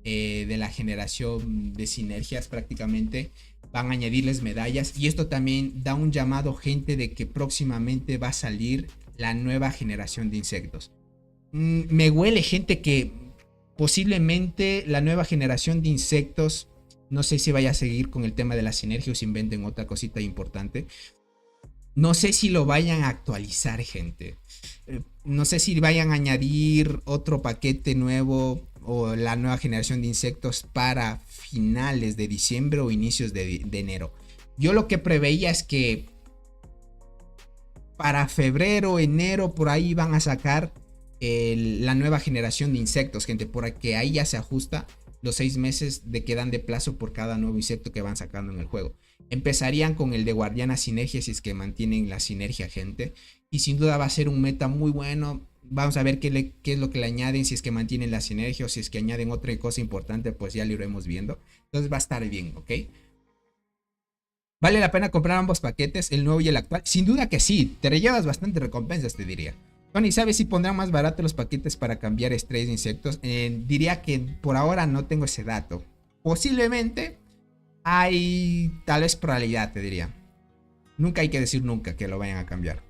de la generación de sinergias prácticamente, van a añadirles medallas. Y esto también da un llamado, gente, de que próximamente va a salir la nueva generación de insectos. Me huele, gente, que posiblemente la nueva generación de insectos, no sé si vaya a seguir con el tema de la sinergia o si inventen otra cosita importante. No sé si lo vayan a actualizar, gente. No sé si vayan a añadir otro paquete nuevo o la nueva generación de insectos para finales de diciembre o inicios de enero. Yo lo que preveía es que para febrero, enero, por ahí van a sacar la nueva generación de insectos, gente, porque ahí ya se ajusta los 6 meses de que dan de plazo por cada nuevo insecto que van sacando en el juego. Empezarían con el de Guardiana Sinergia si es que mantienen la sinergia, gente. Y sin duda va a ser un meta muy bueno. Vamos a ver qué es lo que le añaden, si es que mantienen la sinergia o si es que añaden otra cosa importante, pues ya lo iremos viendo. Entonces va a estar bien, ¿ok? ¿Vale la pena comprar ambos paquetes, el nuevo y el actual? Sin duda que sí, te llevas bastante recompensas, te diría. Tony, ¿sabes si pondrán más barato los paquetes para cambiar estrellas de insectos? Diría que por ahora no tengo ese dato. Posiblemente hay tal vez probabilidad, te diría. Nunca hay que decir nunca que lo vayan a cambiar.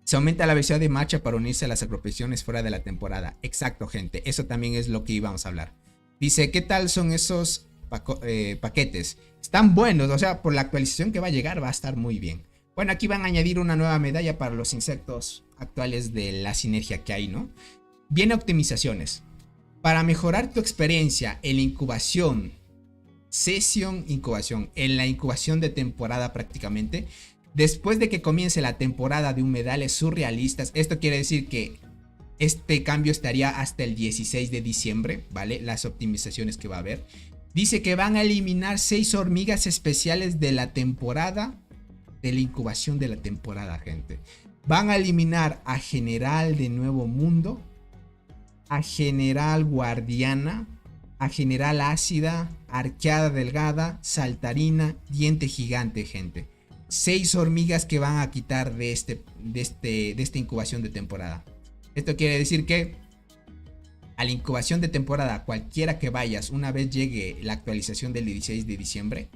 Se aumenta la velocidad de marcha para unirse a las agrupaciones fuera de la temporada. Exacto, gente. Eso también es lo que íbamos a hablar. Dice, ¿qué tal son esos paquetes? Están buenos, o sea, por la actualización que va a llegar va a estar muy bien. Bueno, aquí van a añadir una nueva medalla para los insectos actuales de la sinergia que hay, ¿no? Viene optimizaciones. Para mejorar tu experiencia en la incubación, en la incubación de temporada prácticamente, después de que comience la temporada de humedales surrealistas, esto quiere decir que este cambio estaría hasta el 16 de diciembre, ¿vale? Las optimizaciones que va a haber. Dice que van a eliminar 6 hormigas especiales de la temporada, de la incubación de la temporada, gente. Van a eliminar a General de Nuevo Mundo, a General Guardiana, a General Ácida, Arqueada Delgada, Saltarina, Diente Gigante, gente. 6 hormigas que van a quitar de esta incubación de temporada. Esto quiere decir que a la incubación de temporada, cualquiera que vayas, una vez llegue la actualización del 16 de diciembre,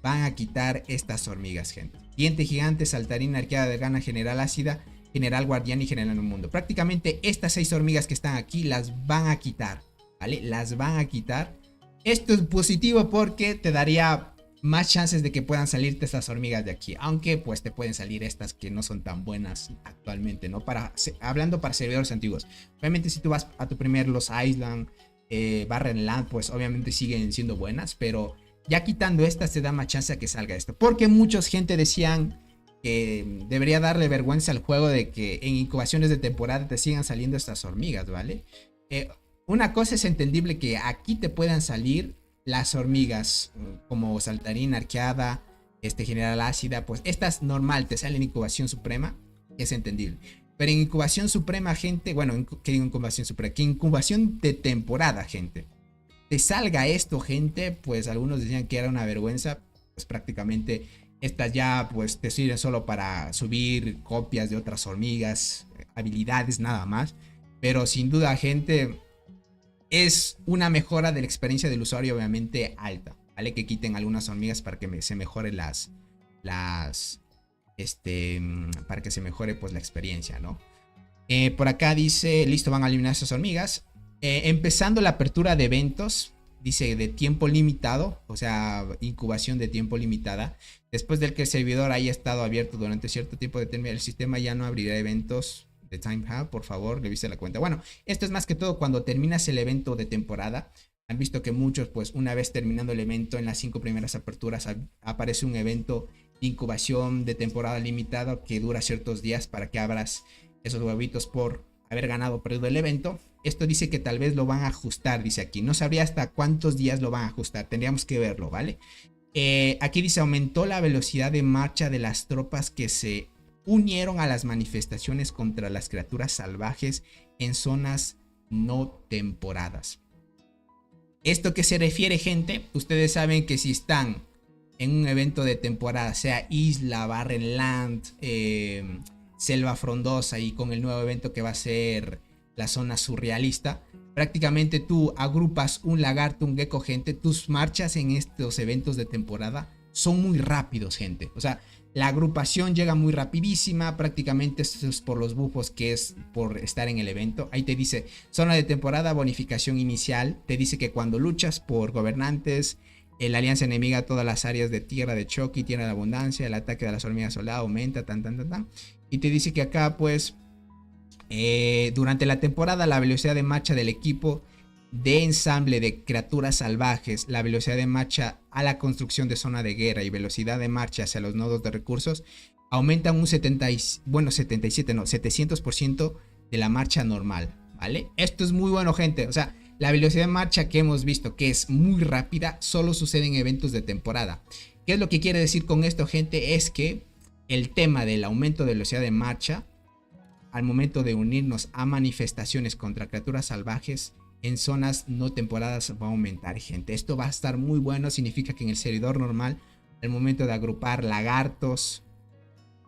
van a quitar estas hormigas, gente. Diente Gigante, Saltarina, Arqueada Delgada, General Ácida, General Guardián y General Nuevo Mundo. Prácticamente estas 6 hormigas que están aquí las van a quitar, ¿vale? Las van a quitar. Esto es positivo porque te daría más chances de que puedan salirte estas hormigas de aquí. Aunque pues te pueden salir estas que no son tan buenas actualmente, ¿no? Hablando para servidores antiguos. Obviamente si tú vas a tu primer Los Island, Barrenland, pues obviamente siguen siendo buenas. Pero ya quitando estas te da más chance a que salga esto. Porque mucha gente decían que debería darle vergüenza al juego de que en incubaciones de temporada te sigan saliendo estas hormigas, ¿vale? Una cosa es entendible que aquí te puedan salir las hormigas como Saltarina, Arqueada, General Ácida, pues estas normal te salen en incubación suprema, es entendible. Pero en incubación suprema, gente, bueno, que digo incubación suprema, que incubación de temporada, gente, te salga esto, gente, pues algunos decían que era una vergüenza, pues prácticamente estas ya pues te sirven solo para subir copias de otras hormigas, habilidades, nada más. Pero sin duda, gente, es una mejora de la experiencia del usuario obviamente alta, ¿vale? Que quiten algunas hormigas para que se mejore para que se mejore pues la experiencia, ¿no? Por acá dice, listo, van a eliminar esas hormigas. Empezando la apertura de eventos, dice de tiempo limitado, o sea, incubación de tiempo limitada. Después del que el servidor haya estado abierto durante cierto tiempo determinado, el sistema ya no abrirá eventos de Time Hub, por favor, revise la cuenta. Bueno, esto es más que todo cuando terminas el evento de temporada. Han visto que muchos, pues una vez terminando el evento, en las 5 primeras aperturas aparece un evento de incubación de temporada limitado que dura ciertos días para que abras esos huevitos por haber ganado o perdido el evento. Esto dice que tal vez lo van a ajustar, dice aquí. No sabría hasta cuántos días lo van a ajustar. Tendríamos que verlo, ¿vale? Aquí dice, aumentó la velocidad de marcha de las tropas que se unieron a las manifestaciones contra las criaturas salvajes en zonas no temporadas. ¿Esto qué se refiere, gente? Ustedes saben que si están en un evento de temporada, sea Isla, Barrenland, Selva Frondosa y con el nuevo evento que va a ser la zona surrealista, prácticamente tú agrupas un lagarto, un gecko, gente. Tus marchas en estos eventos de temporada son muy rápidos, gente. O sea, la agrupación llega muy rapidísima. Prácticamente esto es por los buffos que es por estar en el evento. Ahí te dice zona de temporada, bonificación inicial. Te dice que cuando luchas por gobernantes, la alianza enemiga, todas las áreas de tierra de choque y tierra de abundancia, el ataque de las hormigas solar aumenta, Y te dice que acá pues durante la temporada la velocidad de marcha del equipo de ensamble de criaturas salvajes, la velocidad de marcha a la construcción de zona de guerra y velocidad de marcha hacia los nodos de recursos aumentan un 700% de la marcha normal, ¿vale? Esto es muy bueno, gente. O sea, la velocidad de marcha que hemos visto que es muy rápida solo sucede en eventos de temporada. ¿Qué es lo que quiere decir con esto, gente? Es que el tema del aumento de velocidad de marcha al momento de unirnos a manifestaciones contra criaturas salvajes en zonas no temporadas va a aumentar, gente. Esto va a estar muy bueno. Significa que en el servidor normal, al momento de agrupar lagartos,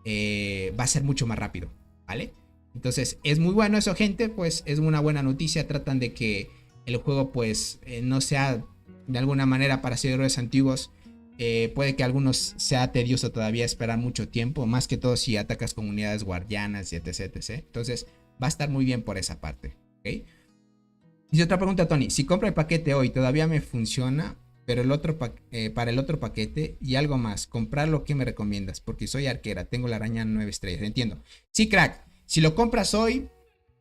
va a ser mucho más rápido, ¿vale? Entonces es muy bueno eso, gente. Pues es una buena noticia. Tratan de que el juego pues no sea de alguna manera para servidores antiguos. Puede que a algunos sea tedioso todavía esperar mucho tiempo, más que todo si atacas con unidades guardianas y etc, etc. Entonces va a estar muy bien por esa parte, ¿ok? Dice otra pregunta, Tony. Si compro el paquete hoy, todavía me funciona, pero para el otro paquete y algo más, comprar lo que me recomiendas, porque soy arquera, tengo la araña 9 estrellas, entiendo. Sí, crack, si lo compras hoy,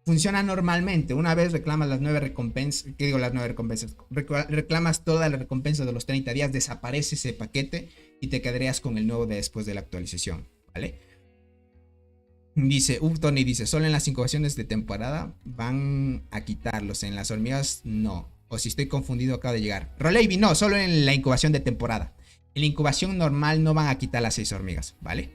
funciona normalmente. Una vez reclamas las 9 recompensas, ¿qué digo las 9 recompensas? Reclamas todas las recompensas de los 30 días, desaparece ese paquete y te quedarías con el nuevo de después de la actualización, ¿vale? Dice, Tony dice, solo en las incubaciones de temporada van a quitarlos, en las hormigas no. O si estoy confundido, acabo de llegar. Roleivi, no, solo en la incubación de temporada. En la incubación normal no van a quitar las 6 hormigas, ¿vale?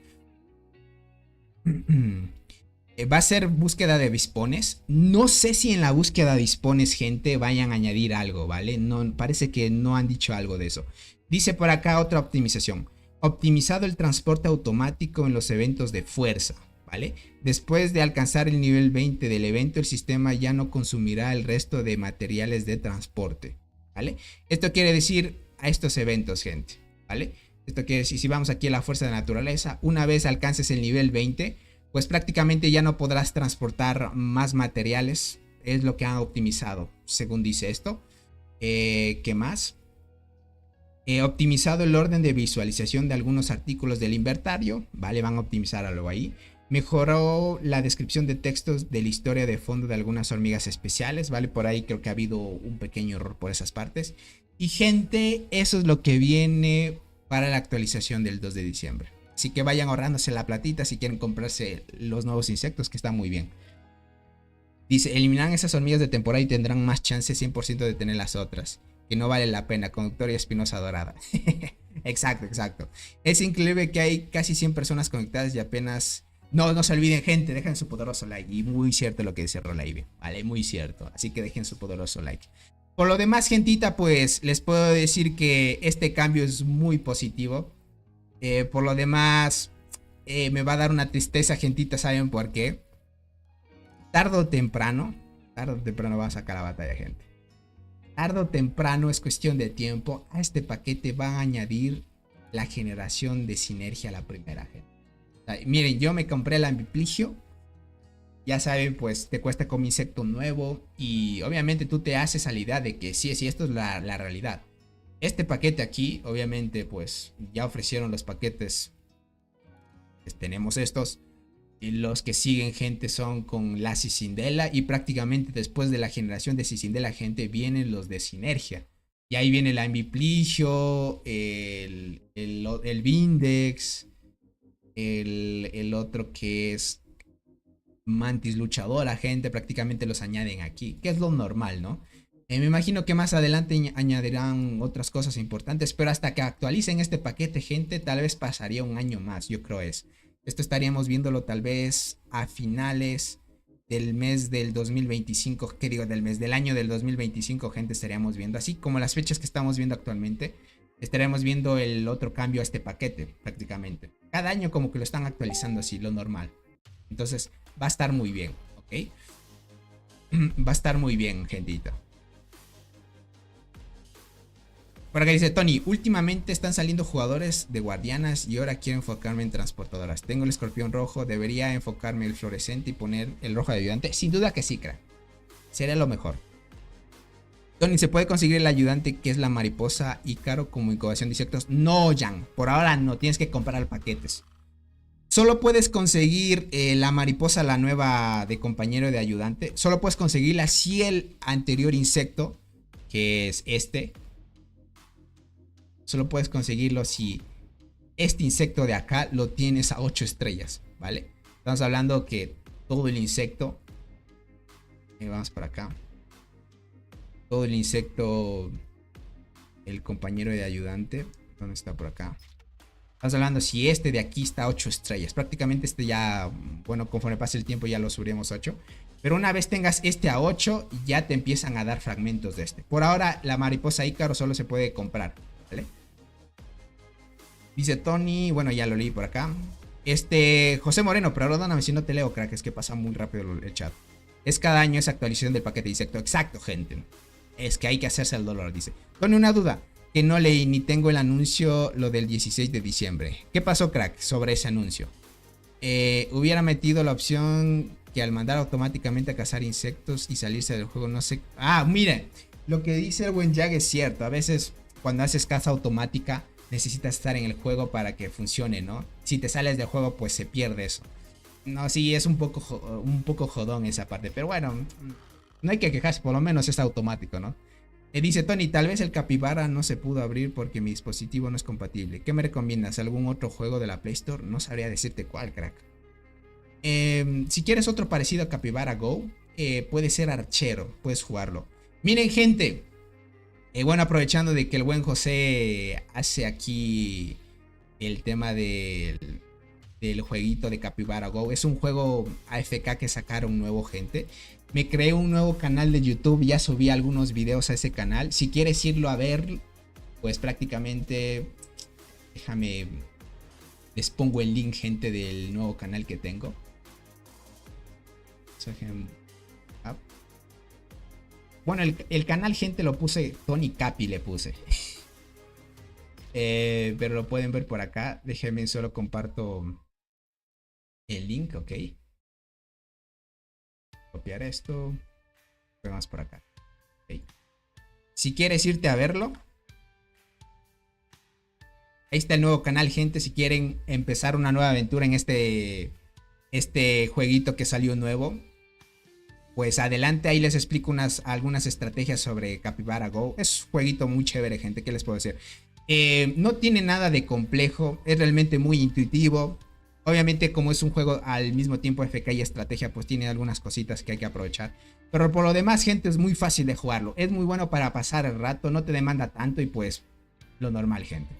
Va a ser búsqueda de avispones. No sé si en la búsqueda de avispones, gente, vayan a añadir algo, ¿vale? No, parece que no han dicho algo de eso. Dice por acá otra optimización. Optimizado el transporte automático en los eventos de fuerza, ¿vale? Después de alcanzar el nivel 20 del evento, el sistema ya no consumirá el resto de materiales de transporte, ¿vale? Esto quiere decir a estos eventos, gente, ¿vale? Esto quiere decir, si vamos aquí a la fuerza de naturaleza, una vez alcances el nivel 20, pues prácticamente ya no podrás transportar más materiales. Es lo que han optimizado, según dice esto. ¿Qué más? Optimizado el orden de visualización de algunos artículos del inventario, ¿vale? Van a optimizar algo ahí. Mejoró la descripción de textos de la historia de fondo de algunas hormigas especiales, ¿vale? Por ahí creo que ha habido un pequeño error por esas partes. Y gente, eso es lo que viene para la actualización del 2 de diciembre. Así que vayan ahorrándose la platita si quieren comprarse los nuevos insectos, que están muy bien. Dice, eliminarán esas hormigas de temporada y tendrán más chance 100% de tener las otras. Que no vale la pena, conductor y espinosa dorada. Exacto, exacto. Es increíble que hay casi 100 personas conectadas y apenas... No se olviden, gente, dejen su poderoso like. Y muy cierto lo que dice Rolaibe, vale, muy cierto. Así que dejen su poderoso like. Por lo demás, gentita, pues les puedo decir que este cambio es muy positivo. Por lo demás, me va a dar una tristeza, gentita, ¿saben por qué? Tarde o temprano va a sacar la batalla, gente. Tarde o temprano, es cuestión de tiempo. A este paquete van a añadir la generación de sinergia a la primera, gente. Miren, yo me compré el ambipligio. Ya saben, pues te cuesta como insecto nuevo. Y obviamente tú te haces a la idea de que sí, esto es la realidad. Este paquete aquí, obviamente, pues ya ofrecieron los paquetes. Pues, tenemos estos. Y los que siguen, gente, son con la Cicindela. Y prácticamente después de la generación de Cicindela, gente, vienen los de sinergia. Y ahí viene el ambipligio, el Vindex. El otro que es mantis luchadora, gente, prácticamente los añaden aquí, que es lo normal, ¿no? Me imagino que más adelante añadirán otras cosas importantes, pero hasta que actualicen este paquete, gente, tal vez pasaría un año más, yo creo es. Esto estaríamos viéndolo tal vez a finales del mes del 2025, ¿qué digo? Del año del 2025, gente, estaríamos viendo, así como las fechas que estamos viendo actualmente, estaremos viendo el otro cambio a este paquete, prácticamente. Cada año como que lo están actualizando así, lo normal. Entonces, va a estar muy bien, ¿ok? Va a estar muy bien, gentita. Por acá dice Tony, últimamente están saliendo jugadores de guardianas y ahora quiero enfocarme en transportadoras. Tengo el escorpión rojo, debería enfocarme en el fluorescente y poner el rojo de ayudante. Sin duda que sí, crack. Sería lo mejor. Tony, ¿se puede conseguir el ayudante que es la mariposa Ícaro como incubación de insectos? No, Jan, por ahora no, tienes que comprar paquetes. Solo puedes conseguir la mariposa, la nueva de compañero de ayudante. Solo puedes conseguirla si el anterior insecto, que es este, solo puedes conseguirlo si este insecto de acá lo tienes a 8 estrellas, ¿vale? Estamos hablando que todo el insecto, vamos para acá, todo el insecto, el compañero de ayudante, ¿dónde está? Por acá. Estamos hablando si este de aquí está a 8 estrellas. Prácticamente este ya, bueno, conforme pase el tiempo ya lo subiremos a 8. Pero una vez tengas este a 8, ya te empiezan a dar fragmentos de este. Por ahora la mariposa Ícaro solo se puede comprar, ¿vale? Dice Tony, bueno, ya lo leí por acá. José Moreno, pero perdóname si no te leo, crack, es que pasa muy rápido el chat. Es cada año esa actualización del paquete de insecto. Exacto, gente. Es que hay que hacerse el dolor, dice. Tony, una duda. Que no leí ni tengo el anuncio, lo del 16 de diciembre. ¿Qué pasó, crack, sobre ese anuncio? Hubiera metido la opción que al mandar automáticamente a cazar insectos y salirse del juego, no sé. Ah, miren, lo que dice el buen Jag es cierto. A veces cuando haces caza automática necesitas estar en el juego para que funcione, ¿no? Si te sales del juego, pues se pierde eso. No, sí, es un poco jodón esa parte. Pero bueno, no hay que quejarse, por lo menos es automático, ¿no? Dice Tony, tal vez el capibara no se pudo abrir porque mi dispositivo no es compatible. ¿Qué me recomiendas? ¿Algún otro juego de la Play Store? No sabría decirte cuál, crack. Si quieres otro parecido a Capybara Go, puede ser Archero, puedes jugarlo. Miren, gente, bueno, aprovechando de que el buen José hace aquí el tema del jueguito de Capybara Go. Es un juego AFK que sacaron nuevo, gente. Me creé un nuevo canal de YouTube, ya subí algunos videos a ese canal. Si quieres irlo a ver, pues prácticamente, déjame, les pongo el link, gente, del nuevo canal que tengo. Bueno, el canal, gente, lo puse, Tony Capi le puse. Pero lo pueden ver por acá. Déjenme, solo comparto el link, ok. Copiar esto. Vamos por acá. Okay. Si quieres irte a verlo, ahí está el nuevo canal, gente. Si quieren empezar una nueva aventura en este jueguito que salió nuevo, pues adelante, ahí les explico algunas estrategias sobre Capybara Go. Es un jueguito muy chévere, gente. ¿Qué les puedo decir? No tiene nada de complejo. Es realmente muy intuitivo. Obviamente, como es un juego al mismo tiempo FK y estrategia, pues tiene algunas cositas que hay que aprovechar. Pero por lo demás, gente, es muy fácil de jugarlo. Es muy bueno para pasar el rato, no te demanda tanto y pues lo normal, gente.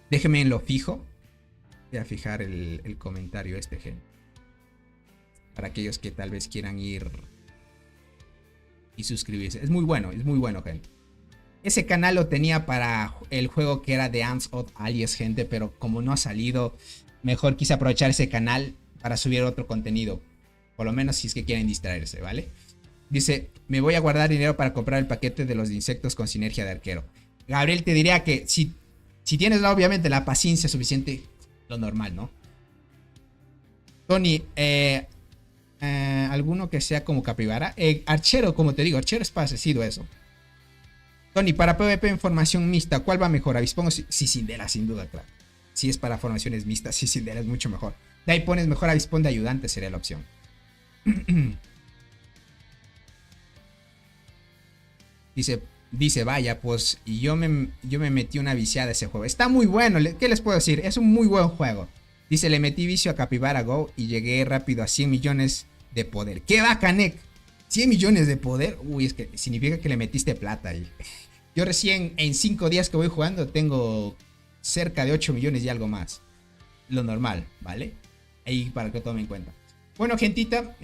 Déjenme en lo fijo. Voy a fijar el comentario gente. Para aquellos que tal vez quieran ir y suscribirse. Es muy bueno, gente. Ese canal lo tenía para el juego que era de Ants of Alias, gente, pero como no ha salido, mejor quise aprovechar ese canal para subir otro contenido. Por lo menos si es que quieren distraerse, ¿vale? Dice, me voy a guardar dinero para comprar el paquete de los insectos con sinergia de arquero. Gabriel, te diría que si tienes obviamente la paciencia suficiente, lo normal, ¿no? Tony, alguno que sea como capibara. Archero, como te digo, Archero es parecido a eso. Tony, para PvP en formación mixta, ¿cuál va mejor? Avispón o Cicindera, sin duda, claro. Si es para formaciones mixtas, Cicindera es mucho mejor. De ahí pones mejor Avispón de ayudante, sería la opción. Dice, vaya, pues yo me metí una viciada a ese juego. Está muy bueno, ¿qué les puedo decir? Es un muy buen juego. Dice, le metí vicio a Capybara Go y llegué rápido a 100 millones de poder. ¡Qué bacanek! 100 millones de poder. Uy, es que significa que le metiste plata ahí. Yo recién en 5 días que voy jugando tengo cerca de 8 millones y algo más. Lo normal, ¿vale? Ahí para que lo tomen en cuenta. Bueno, gentita,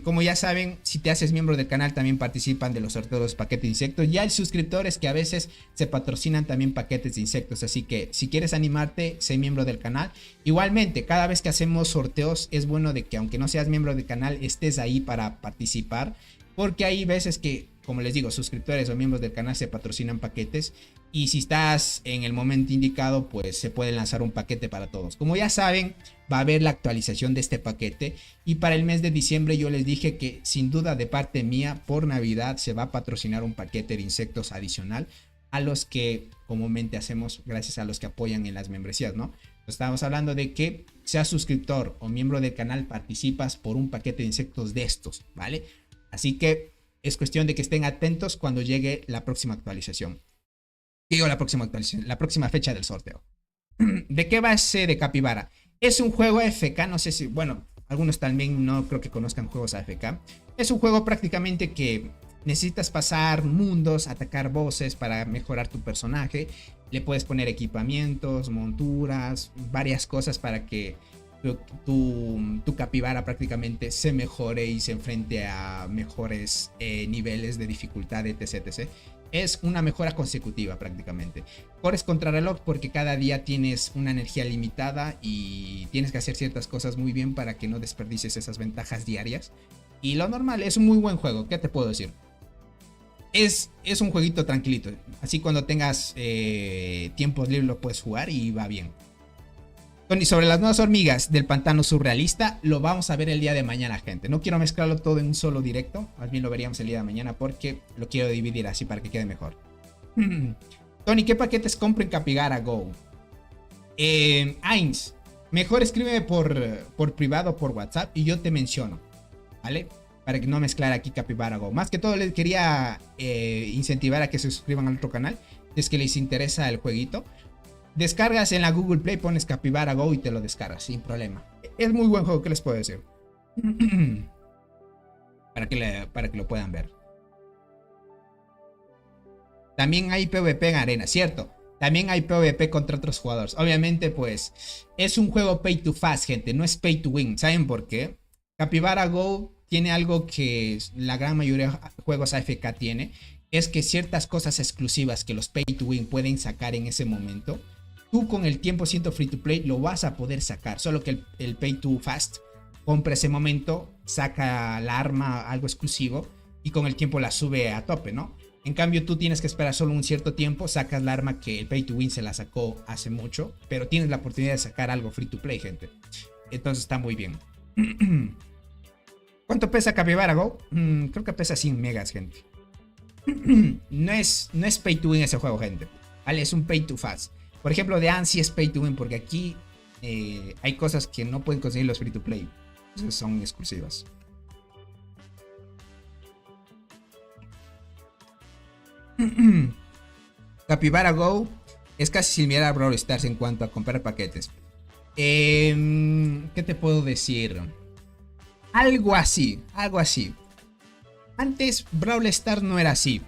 como ya saben, si te haces miembro del canal también participan de los sorteos de los paquetes de insectos. Ya hay suscriptores que a veces se patrocinan también paquetes de insectos. Así que si quieres animarte, sé miembro del canal. Igualmente, cada vez que hacemos sorteos es bueno de que aunque no seas miembro del canal, estés ahí para participar. Porque hay veces que, como les digo, suscriptores o miembros del canal se patrocinan paquetes. Y si estás en el momento indicado, pues se puede lanzar un paquete para todos. Como ya saben, va a haber la actualización de este paquete. Y para el mes de diciembre yo les dije que sin duda de parte mía, por Navidad se va a patrocinar un paquete de insectos adicional a los que comúnmente hacemos gracias a los que apoyan en las membresías, ¿no? Estamos hablando de que seas suscriptor o miembro del canal, participas por un paquete de insectos de estos, ¿vale? Así que es cuestión de que estén atentos cuando llegue la próxima actualización. Digo la próxima actualización, la próxima fecha del sorteo. ¿De qué va ese de Capybara? Es un juego AFK, no sé si, bueno, algunos también no creo que conozcan juegos AFK. Es un juego prácticamente que necesitas pasar mundos, atacar bosses para mejorar tu personaje. Le puedes poner equipamientos, monturas, varias cosas para que tu capibara prácticamente se mejore y se enfrente a mejores niveles de dificultad, etc, etc. Es una mejora consecutiva prácticamente. Corres contra reloj porque cada día tienes una energía limitada y tienes que hacer ciertas cosas muy bien para que no desperdicies esas ventajas diarias. Y lo normal, es un muy buen juego, ¿qué te puedo decir? Es un jueguito tranquilito, así cuando tengas tiempos libres lo puedes jugar y va bien. Y sobre las nuevas hormigas del pantano surrealista, lo vamos a ver el día de mañana, gente. No quiero mezclarlo todo en un solo directo, más bien lo veríamos el día de mañana porque lo quiero dividir así para que quede mejor. Tony, ¿qué paquetes compro en Capybara Go? Ains, mejor escríbeme por privado por WhatsApp y yo te menciono, ¿vale? Para que no mezclar aquí Capybara Go. Más que todo les quería incentivar a que se suscriban al otro canal, si es que les interesa el jueguito. Descargas en la Google Play, pones Capybara Go y te lo descargas sin problema. Es muy buen juego, ¿qué les puedo decir? para que lo puedan ver. También hay PvP en arena, ¿cierto? También hay PvP contra otros jugadores. Obviamente, pues, es un juego pay to fast, gente. No es pay to win. ¿Saben por qué? Capybara Go tiene algo que la gran mayoría de juegos AFK tiene. Es que ciertas cosas exclusivas que los pay to win pueden sacar en ese momento, tú con el tiempo siendo free to play lo vas a poder sacar. Solo que el pay to fast compra ese momento, saca la arma, algo exclusivo, y con el tiempo la sube a tope, ¿no? En cambio tú tienes que esperar solo un cierto tiempo, sacas la arma que el pay to win se la sacó hace mucho, pero tienes la oportunidad de sacar algo free to play, gente. Entonces está muy bien. ¿Cuánto pesa Capybara Go? Creo que pesa 100 megas, gente. No es pay to win ese juego, gente. Vale, es un pay to fast. Por ejemplo, de Ansi es pay to win porque aquí hay cosas que no pueden conseguir los free to play. Entonces son exclusivas. Capybara Go es casi similar a Brawl Stars en cuanto a comprar paquetes. ¿Qué te puedo decir? Algo así, algo así. Antes Brawl Stars no era así.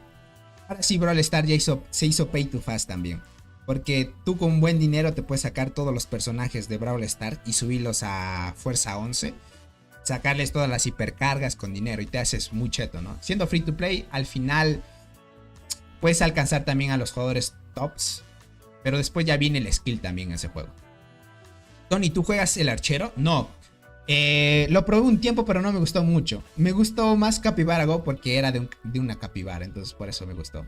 Ahora sí Brawl Stars ya se hizo pay to fast también. Porque tú con buen dinero te puedes sacar todos los personajes de Brawl Stars y subirlos a Fuerza 11. Sacarles todas las hipercargas con dinero y te haces muy cheto, ¿no? Siendo free to play, al final puedes alcanzar también a los jugadores tops. Pero después ya viene el skill también en ese juego. Tony, ¿tú juegas el archero? No. Lo probé un tiempo pero no me gustó mucho. Me gustó más Capybara Go porque era de una capibara, entonces por eso me gustó.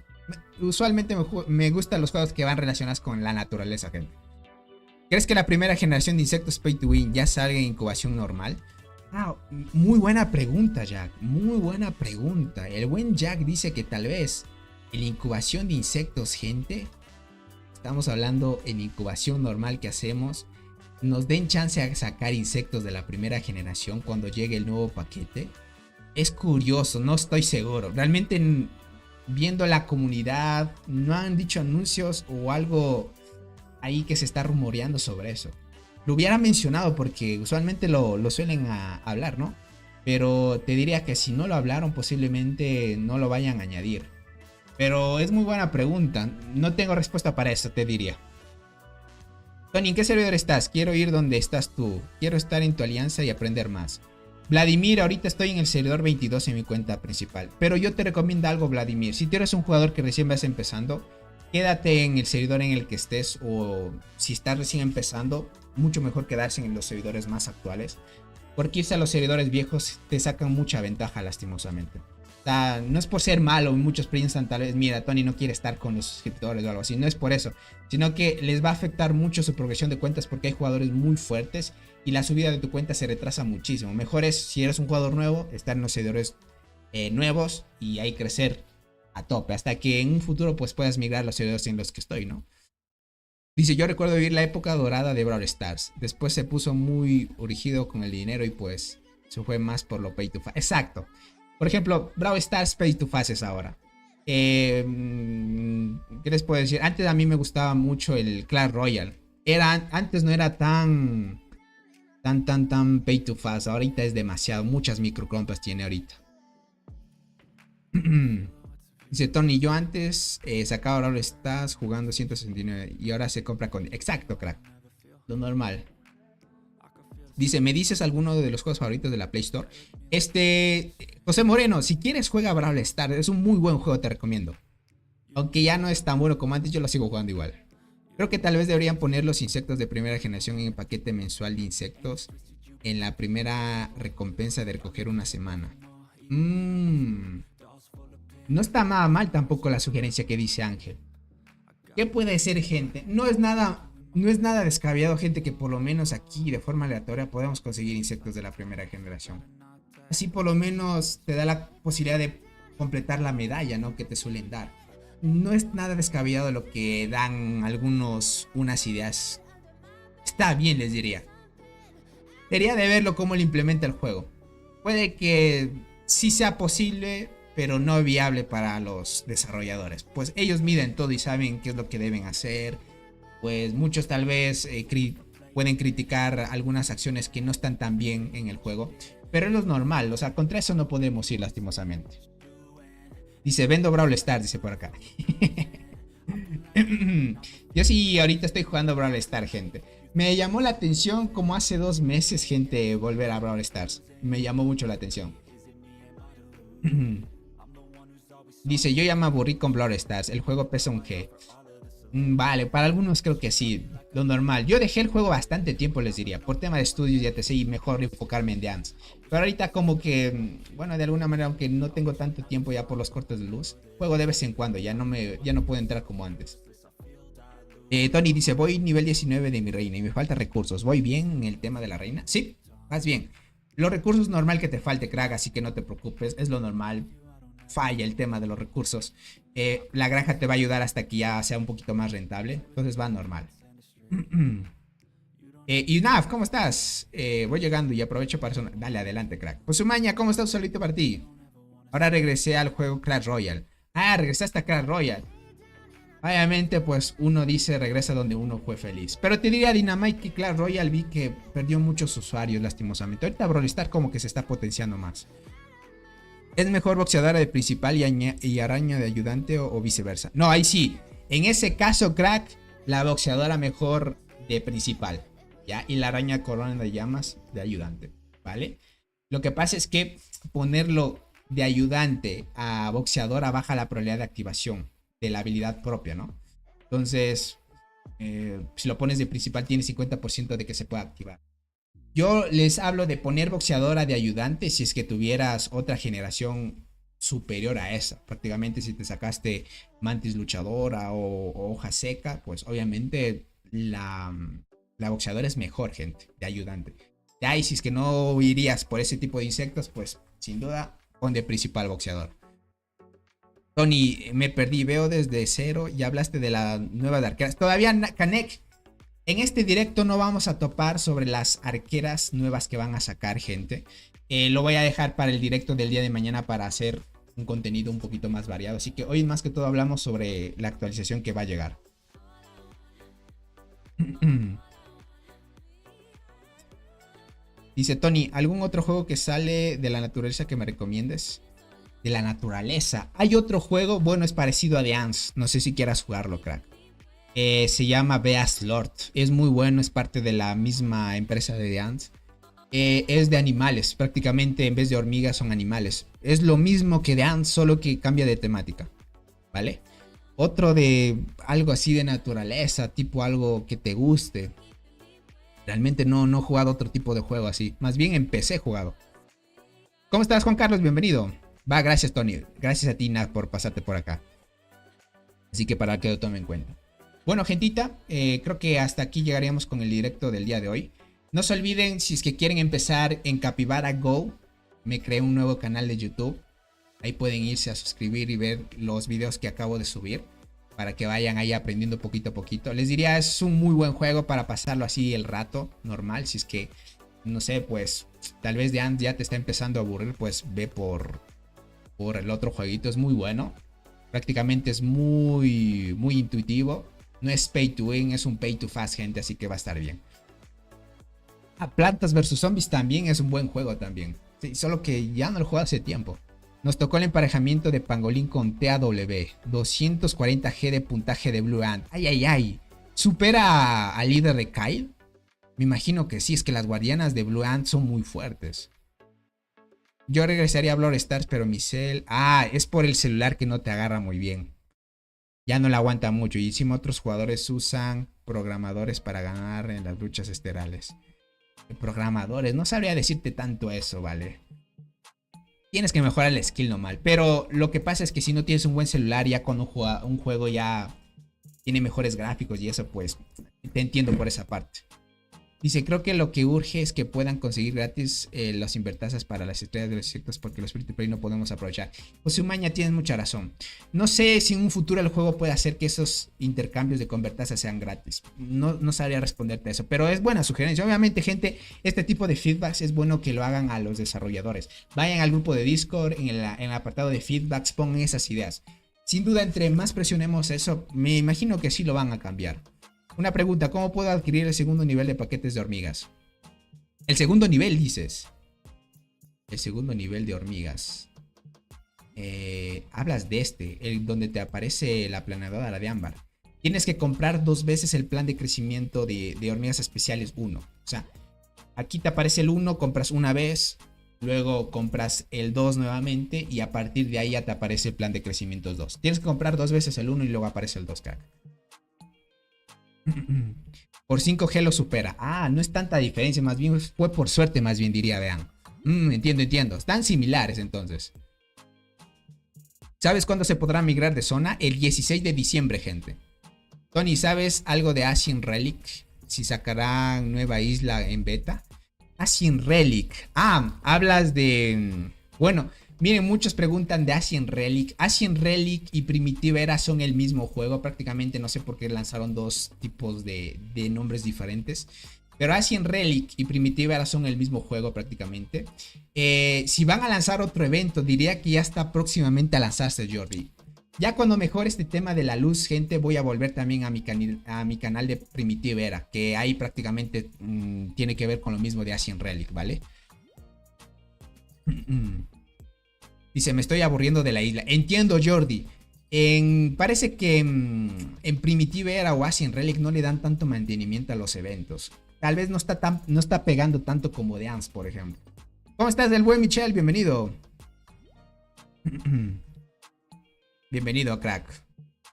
Usualmente me gustan los juegos que van relacionados con la naturaleza, gente. ¿Crees que la primera generación de insectos pay to win ya salga en incubación normal? Muy buena pregunta, Jack. Muy buena pregunta. El buen Jack dice que tal vez en la incubación de insectos, gente, estamos hablando en incubación normal que hacemos, nos den chance a sacar insectos de la primera generación cuando llegue el nuevo paquete. Es curioso, no estoy seguro. Realmente viendo la comunidad no han dicho anuncios o algo ahí que se está rumoreando sobre eso. lo hubiera mencionado porque usualmente lo suelen hablar, ¿no? Pero te diría que si no lo hablaron, posiblemente no lo vayan a añadir. Pero es muy buena pregunta. No tengo respuesta para eso, te diría. Tony, ¿en qué servidor estás? Quiero ir donde estás tú. Quiero estar en tu alianza y aprender más. Vladimir, ahorita estoy en el servidor 22 en mi cuenta principal. Pero yo te recomiendo algo, Vladimir. Si tú eres un jugador que recién vas empezando, quédate en el servidor en el que estés. O si estás recién empezando, mucho mejor quedarse en los servidores más actuales. Porque irse a los servidores viejos te sacan mucha ventaja, lastimosamente. O sea, no es por ser malo, muchos piensan tal vez, mira, Tony no quiere estar con los suscriptores o algo así, no es por eso, sino que les va a afectar mucho su progresión de cuentas porque hay jugadores muy fuertes y la subida de tu cuenta se retrasa muchísimo. Mejor es, si eres un jugador nuevo, estar en los servidores nuevos y ahí crecer a tope, hasta que en un futuro pues puedas migrar a los servidores en los que estoy, ¿no? Dice, yo recuerdo vivir la época dorada de Brawl Stars. Después se puso muy urgido con el dinero y pues se fue más por lo pay to fast. Exacto. Por ejemplo, Brawl Stars pay to fast es ahora. ¿Qué les puedo decir? Antes a mí me gustaba mucho el Clash Royale. Antes no era tan pay to fast. Ahorita es demasiado. Muchas microcompras tiene ahorita. Dice Tony, yo antes sacaba Brawl Stars jugando 169 y ahora se compra con... Exacto, crack. Lo normal. Dice, ¿me dices alguno de los juegos favoritos de la Play Store? José Moreno, si quieres juega Brawl Stars. Es un muy buen juego, te recomiendo. Aunque ya no es tan bueno como antes, yo lo sigo jugando igual. Creo que tal vez deberían poner los insectos de primera generación en el paquete mensual de insectos en la primera recompensa de recoger una semana. No está nada mal tampoco la sugerencia que dice Ángel. ¿Qué puede ser, gente? No es nada descabellado, gente, que por lo menos aquí de forma aleatoria podemos conseguir insectos de la primera generación. Así por lo menos te da la posibilidad de completar la medalla, ¿no? Que te suelen dar. No es nada descabellado lo que dan unas ideas. Está bien, les diría. Sería de verlo cómo lo implementa el juego. Puede que sí sea posible, pero no viable para los desarrolladores. Pues ellos miden todo y saben qué es lo que deben hacer. Pues muchos tal vez pueden criticar algunas acciones que no están tan bien en el juego. Pero es lo normal, o sea, contra eso no podemos ir lastimosamente. Dice, vendo Brawl Stars, dice por acá. Yo sí, ahorita estoy jugando Brawl Stars, gente. Me llamó la atención como hace 2 meses, gente, volver a Brawl Stars. Me llamó mucho la atención. Dice, yo ya me aburrí con Brawl Stars. El juego pesa un G. Vale, para algunos creo que sí, lo normal. Yo dejé el juego bastante tiempo, les diría, por tema de estudios y etc. Y mejor enfocarme en dance. Pero ahorita como que, bueno, de alguna manera, aunque no tengo tanto tiempo ya por los cortes de luz, juego de vez en cuando, ya no puedo entrar como antes. Tony dice, voy nivel 19 de mi reina y me faltan recursos. ¿Voy bien en el tema de la reina? Sí, vas bien. Los recursos normal que te falte, crack, así que no te preocupes, es lo normal. Falla el tema de los recursos. La granja te va a ayudar hasta que ya sea un poquito más rentable. Entonces va normal. Y Naf, ¿cómo estás? Voy llegando y aprovecho para... Dale, adelante, crack. Pues Sumaña, ¿cómo estás? Un saludito para ti. Ahora regresé al juego Clash Royale. Ah, regresaste a Clash Royale. Obviamente, pues uno dice regresa donde uno fue feliz. Pero te diría, Dynamite, que Clash Royale vi que perdió muchos usuarios lastimosamente. Ahorita Brawl Stars como que se está potenciando más. ¿Es mejor boxeadora de principal y araña de ayudante o viceversa? No, ahí sí. En ese caso, crack, la boxeadora mejor de principal, ¿ya? Y la araña corona de llamas de ayudante, ¿vale? Lo que pasa es que ponerlo de ayudante a boxeadora baja la probabilidad de activación de la habilidad propia, ¿no? Entonces, si lo pones de principal, tienes 50% de que se pueda activar. Yo les hablo de poner boxeadora de ayudante si es que tuvieras otra generación superior a esa. Prácticamente si te sacaste mantis luchadora o hoja seca, pues obviamente la boxeadora es mejor, gente, de ayudante. Ya, y si es que no irías por ese tipo de insectos, pues sin duda pon de principal boxeador. Tony, me perdí, veo desde cero. Ya hablaste de la nueva de arqueras. Todavía, Canek. En este directo no vamos a topar sobre las arqueras nuevas que van a sacar, gente. Lo voy a dejar para el directo del día de mañana para hacer un contenido un poquito más variado. Así que hoy más que todo hablamos sobre la actualización que va a llegar. Dice Tony, ¿algún otro juego que sale de la naturaleza que me recomiendes? De la naturaleza. Hay otro juego, bueno, es parecido a The Ants. No sé si quieras jugarlo, crack. Se llama Beast Lord. Es muy bueno, es parte de la misma empresa de The Ants. Es de animales, prácticamente en vez de hormigas son animales. Es lo mismo que The Ants, solo que cambia de temática, ¿vale? Otro de algo así de naturaleza, tipo algo que te guste. Realmente no he jugado otro tipo de juego así. Más bien en PC he jugado. ¿Cómo estás, Juan Carlos? Bienvenido. Va, gracias, Tony. Gracias a ti, Nat, por pasarte por acá. Así que para que lo tomen en cuenta. Bueno, gentita, creo que hasta aquí llegaríamos con el directo del día de hoy. No se olviden, si es que quieren empezar en Capybara Go, me creé un nuevo canal de YouTube. Ahí pueden irse a suscribir y ver los videos que acabo de subir, para que vayan ahí aprendiendo poquito a poquito. Les diría, es un muy buen juego para pasarlo así el rato normal. Si es que, no sé, pues tal vez ya te está empezando a aburrir, pues ve por el otro jueguito. Es muy bueno. Prácticamente es muy intuitivo. No es pay to win, es un pay to fast, gente, así que va a estar bien. Plantas vs Zombies también es un buen juego también. Sí, solo que ya no lo juego hace tiempo. Nos tocó el emparejamiento de Pangolín con TAW. 240G de puntaje de Blue Ant. Ay. ¿Supera al líder de Kyle? Me imagino que sí, es que las guardianas de Blue Ant son muy fuertes. Yo regresaría a Brawl Stars, pero mi cel... es por el celular que no te agarra muy bien. Ya no la aguanta mucho. Y encima otros jugadores usan programadores para ganar en las luchas estelares. Programadores, no sabría decirte tanto eso, ¿vale? Tienes que mejorar el skill normal. Pero lo que pasa es que si no tienes un buen celular, ya cuando un juego ya tiene mejores gráficos y eso, pues te entiendo por esa parte. Dice, creo que lo que urge es que puedan conseguir gratis los invertazas para las estrellas de los insectos, porque los free to play no podemos aprovechar. José Umaña, tienes mucha razón. No sé si en un futuro el juego puede hacer que esos intercambios de convertazas sean gratis. No sabría responderte a eso, pero es buena sugerencia. Obviamente, gente, este tipo de feedbacks es bueno que lo hagan a los desarrolladores. Vayan al grupo de Discord, en el apartado de feedbacks, pongan esas ideas. Sin duda, entre más presionemos eso, me imagino que sí lo van a cambiar. Una pregunta, ¿cómo puedo adquirir el segundo nivel de paquetes de hormigas? El segundo nivel, dices. El segundo nivel de hormigas. Hablas de el donde te aparece la planeadora de ámbar. Tienes que comprar 2 veces el plan de crecimiento de hormigas especiales 1. O sea, aquí te aparece el 1, compras una vez, luego compras el 2 nuevamente y a partir de ahí ya te aparece el plan de crecimiento 2. Tienes que comprar 2 veces el 1 y luego aparece el 2, crack. Por 5G lo supera. No es tanta diferencia, más bien fue por suerte, más bien diría, vean. Entiendo. Están similares entonces. ¿Sabes cuándo se podrá migrar de zona? El 16 de diciembre, gente. Tony, ¿sabes algo de Ashen Relic? Si sacarán nueva isla en beta. Ashen Relic. Hablas de... Bueno, miren, muchos preguntan de Ashen Relic. Ashen Relic y Primitive Era son el mismo juego. Prácticamente no sé por qué lanzaron 2 tipos de nombres diferentes. Pero Ashen Relic y Primitive Era son el mismo juego prácticamente. Si van a lanzar otro evento, diría que ya está próximamente a lanzarse, Jordi. Ya cuando mejore este tema de la luz, gente, voy a volver también a mi canal de Primitive Era, que ahí prácticamente tiene que ver con lo mismo de Ashen Relic, ¿vale? Dice, me estoy aburriendo de la isla. Entiendo, Jordi. Parece que en Primitive Era o Ashen Relic no le dan tanto mantenimiento a los eventos. Tal vez no está pegando tanto como The Ants, por ejemplo. ¿Cómo estás, del buen Michel? Bienvenido. Bienvenido, crack.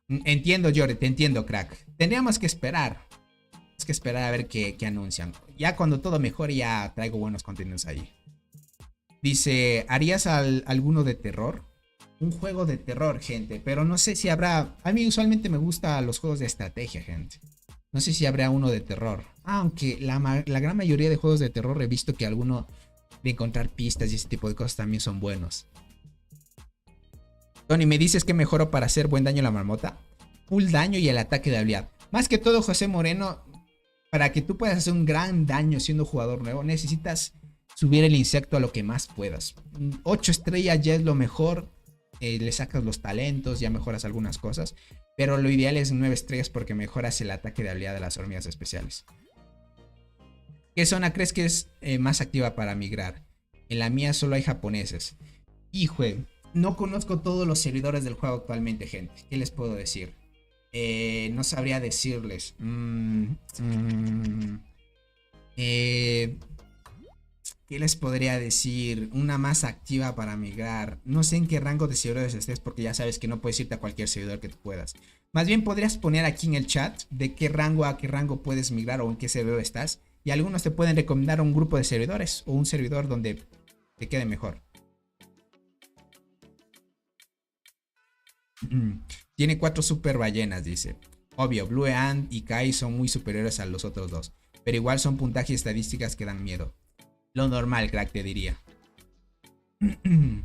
Entiendo, Jordi, te entiendo, crack. Tendríamos que esperar. Tenemos que esperar a ver qué anuncian. Ya cuando todo mejore, ya traigo buenos contenidos ahí. Dice, ¿harías alguno de terror? Un juego de terror, gente. Pero no sé si habrá... A mí usualmente me gustan los juegos de estrategia, gente. No sé si habrá uno de terror. Aunque la gran mayoría de juegos de terror he visto que alguno de encontrar pistas y ese tipo de cosas también son buenos. Tony, ¿me dices que mejoro para hacer buen daño a la marmota? Full daño y el ataque de habilidad. Más que todo, José Moreno, para que tú puedas hacer un gran daño siendo jugador nuevo, necesitas subir el insecto a lo que más puedas. 8 estrellas ya es lo mejor. Le sacas los talentos, ya mejoras algunas cosas. Pero lo ideal es 9 estrellas porque mejoras el ataque de habilidad de las hormigas especiales. ¿Qué zona crees que es más activa para migrar? En la mía solo hay japoneses. Hijo, no conozco todos los servidores del juego actualmente, gente. ¿Qué les puedo decir? No sabría decirles. ¿Qué les podría decir? Una más activa para migrar. No sé en qué rango de servidores estés, porque ya sabes que no puedes irte a cualquier servidor que tú puedas. Más bien podrías poner aquí en el chat de qué rango a qué rango puedes migrar o en qué servidor estás. Y algunos te pueden recomendar un grupo de servidores o un servidor donde te quede mejor. Tiene 4 super ballenas, dice. Obvio, Blue Ant y Kai son muy superiores a los otros dos. Pero igual son puntajes y estadísticas que dan miedo. Lo normal, crack, te diría. Por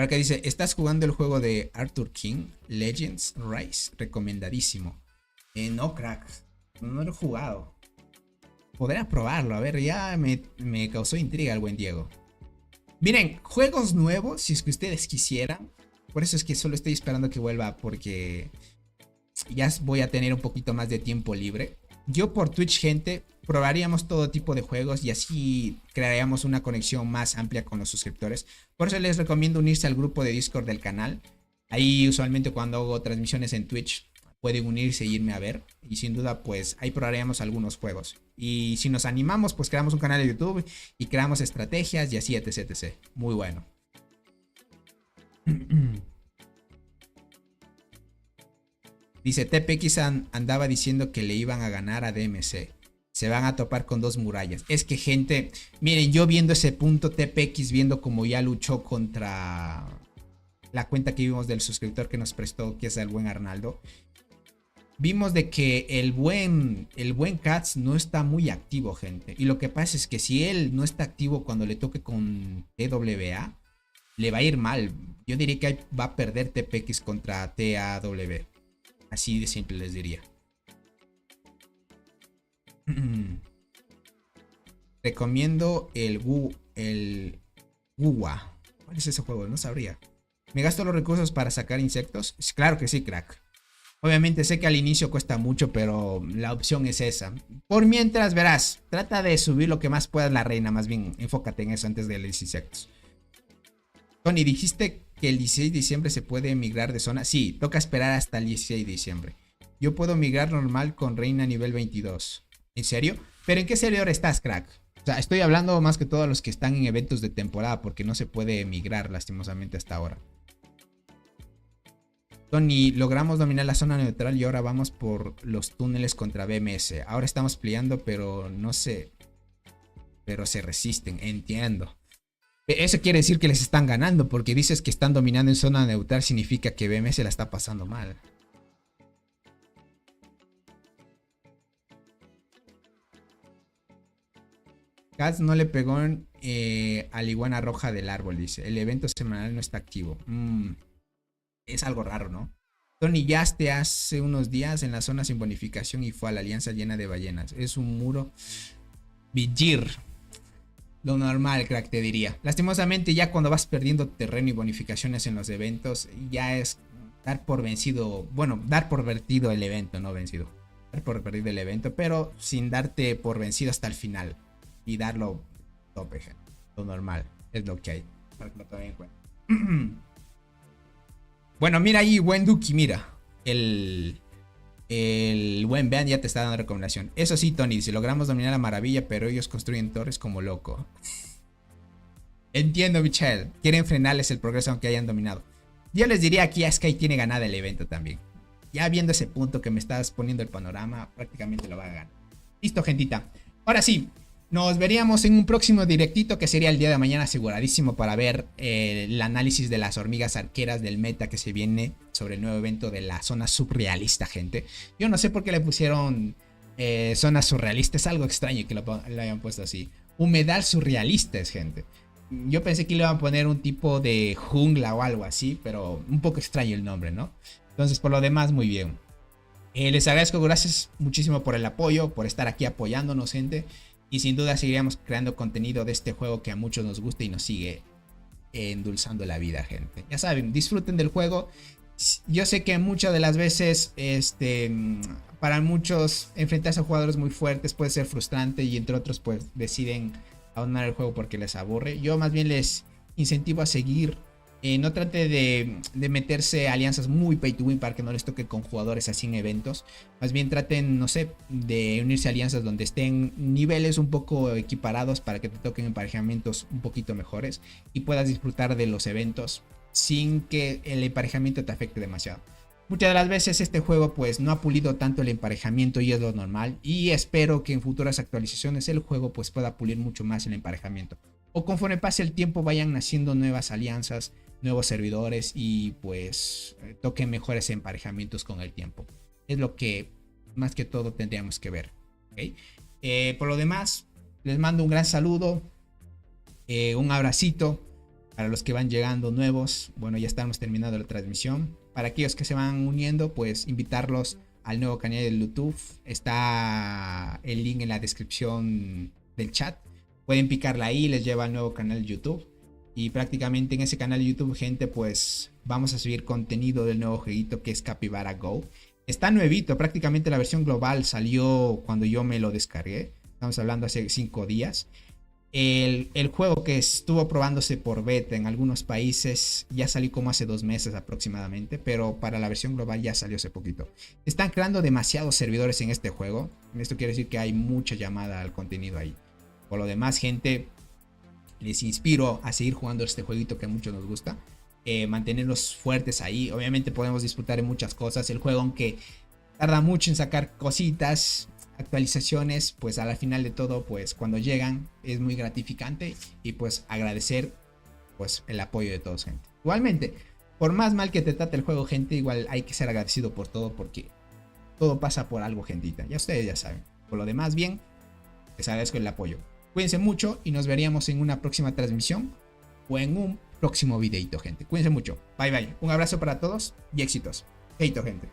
acá dice, ¿estás jugando el juego de Arthur King? Legends Rise. Recomendadísimo. No, crack. No lo he jugado. Podría probarlo. A ver, ya me causó intriga el buen Diego. Miren, juegos nuevos, si es que ustedes quisieran. Por eso es que solo estoy esperando que vuelva, porque ya voy a tener un poquito más de tiempo libre. Yo por Twitch, gente, probaríamos todo tipo de juegos y así crearíamos una conexión más amplia con los suscriptores. Por eso les recomiendo unirse al grupo de Discord del canal. Ahí usualmente cuando hago transmisiones en Twitch pueden unirse e irme a ver. Y sin duda pues ahí probaríamos algunos juegos. Y si nos animamos pues creamos un canal de YouTube y creamos estrategias y así etc, etc. Muy bueno. Dice TPX andaba diciendo que le iban a ganar a DMC. Se van a topar con 2 murallas. Es que gente, miren, yo viendo ese punto TPX, viendo como ya luchó contra la cuenta que vimos del suscriptor que nos prestó, que es el buen Arnaldo. Vimos de que el buen Cats no está muy activo, gente. Y lo que pasa es que si él no está activo cuando le toque con TWA, le va a ir mal. Yo diría que va a perder TPX contra TAW. Así de simple les diría. Recomiendo el Wuwa. ¿Cuál es ese juego? No sabría. ¿Me gasto los recursos para sacar insectos? Claro que sí, crack. Obviamente sé que al inicio cuesta mucho, pero la opción es esa. Por mientras, verás, trata de subir lo que más puedas la reina. Más bien, enfócate en eso antes de los insectos. Tony, dijiste que el 16 de diciembre se puede migrar de zona. Sí, toca esperar hasta el 16 de diciembre. Yo puedo migrar normal con reina nivel 22. ¿En serio? ¿Pero en qué servidor estás, crack? O sea, estoy hablando más que todos los que están en eventos de temporada, porque no se puede migrar lastimosamente hasta ahora. Tony, logramos dominar la zona neutral y ahora vamos por los túneles contra BMS. Ahora estamos peleando, pero no sé. Pero se resisten, entiendo. Eso quiere decir que les están ganando, porque dices que están dominando en zona neutral, significa que BMS la está pasando mal. Kaz no le pegó a la iguana roja del árbol, dice. El evento semanal no está activo. Es algo raro, ¿no? Tony Yaste hace unos días en la zona sin bonificación y fue a la alianza llena de ballenas. Es un muro. Vigir. Lo normal, crack, te diría. Lastimosamente ya cuando vas perdiendo terreno y bonificaciones en los eventos, ya es dar por vencido. Bueno, dar por vertido el evento, no vencido. Dar por perdido el evento, pero sin darte por vencido hasta el final. Y darlo tope, gente. Lo normal, es lo que hay. Para que lo tomen en cuenta. Bueno, mira ahí, buen Duki, mira. El buen Ben ya te está dando recomendación. Eso sí, Tony, si logramos dominar la maravilla, pero ellos construyen torres como loco. Entiendo, Michelle. Quieren frenarles el progreso aunque hayan dominado. Yo les diría que ya Sky tiene ganada el evento también. Ya viendo ese punto que me estás poniendo el panorama, prácticamente lo va a ganar. Listo, gentita. Ahora sí, nos veríamos en un próximo directito que sería el día de mañana aseguradísimo para ver el análisis de las hormigas arqueras del meta que se viene sobre el nuevo evento de la zona surrealista, gente. Yo no sé por qué le pusieron zona surrealista, es algo extraño que lo hayan puesto así. Humedal surrealistas, gente. Yo pensé que le iban a poner un tipo de jungla o algo así, pero un poco extraño el nombre, ¿no? Entonces, por lo demás, muy bien. Les agradezco, gracias muchísimo por el apoyo, por estar aquí apoyándonos, gente. Y sin duda seguiremos creando contenido de este juego que a muchos nos gusta y nos sigue endulzando la vida, gente. Ya saben, disfruten del juego Yo sé que muchas de las veces, para muchos, enfrentarse a jugadores muy fuertes puede ser frustrante y entre otros pues deciden abandonar el juego porque les aburre. Yo más bien les incentivo a seguir. No trate de meterse a alianzas muy pay to win para que no les toque con jugadores así en eventos. Más bien traten, no sé, de unirse a alianzas donde estén niveles un poco equiparados para que te toquen emparejamientos un poquito mejores y puedas disfrutar de los eventos sin que el emparejamiento te afecte demasiado. Muchas de las veces este juego pues no ha pulido tanto el emparejamiento y es lo normal, y espero que en futuras actualizaciones el juego pues pueda pulir mucho más el emparejamiento, o conforme pase el tiempo vayan naciendo nuevas alianzas, nuevos servidores y pues toquen mejores emparejamientos con el tiempo. Es lo que más que todo tendríamos que ver, ¿okay? Por lo demás les mando un gran saludo, un abracito para los que van llegando nuevos. Bueno, ya estamos terminando la transmisión. Para aquellos que se van uniendo, pues invitarlos al nuevo canal de YouTube. Está el link en la descripción del chat. Pueden picarla ahí, les lleva al nuevo canal de YouTube. Y prácticamente en ese canal de YouTube, gente, pues vamos a subir contenido del nuevo jueguito que es Capybara Go. Está nuevito, prácticamente la versión global salió cuando yo me lo descargué. Estamos hablando hace 5 días. El juego que estuvo probándose por beta en algunos países ya salió como hace 2 meses aproximadamente, pero para la versión global ya salió hace poquito. Están creando demasiados servidores en este juego. Esto quiere decir que hay mucha llamada al contenido ahí. Por lo demás, gente, les inspiro a seguir jugando este jueguito que a muchos nos gusta. Mantenerlos fuertes ahí. Obviamente podemos disfrutar de muchas cosas. El juego, aunque tarda mucho en sacar cositas, actualizaciones, pues a la final de todo, pues cuando llegan es muy gratificante y pues agradecer pues el apoyo de todos, gente. Igualmente, por más mal que te trate el juego, gente, igual hay que ser agradecido por todo porque todo pasa por algo, gentita. Ya ustedes ya saben. Por lo demás, bien, les agradezco el apoyo. Cuídense mucho y nos veríamos en una próxima transmisión o en un próximo videito, gente. Cuídense mucho. Bye bye. Un abrazo para todos y éxitos. Heito, gente.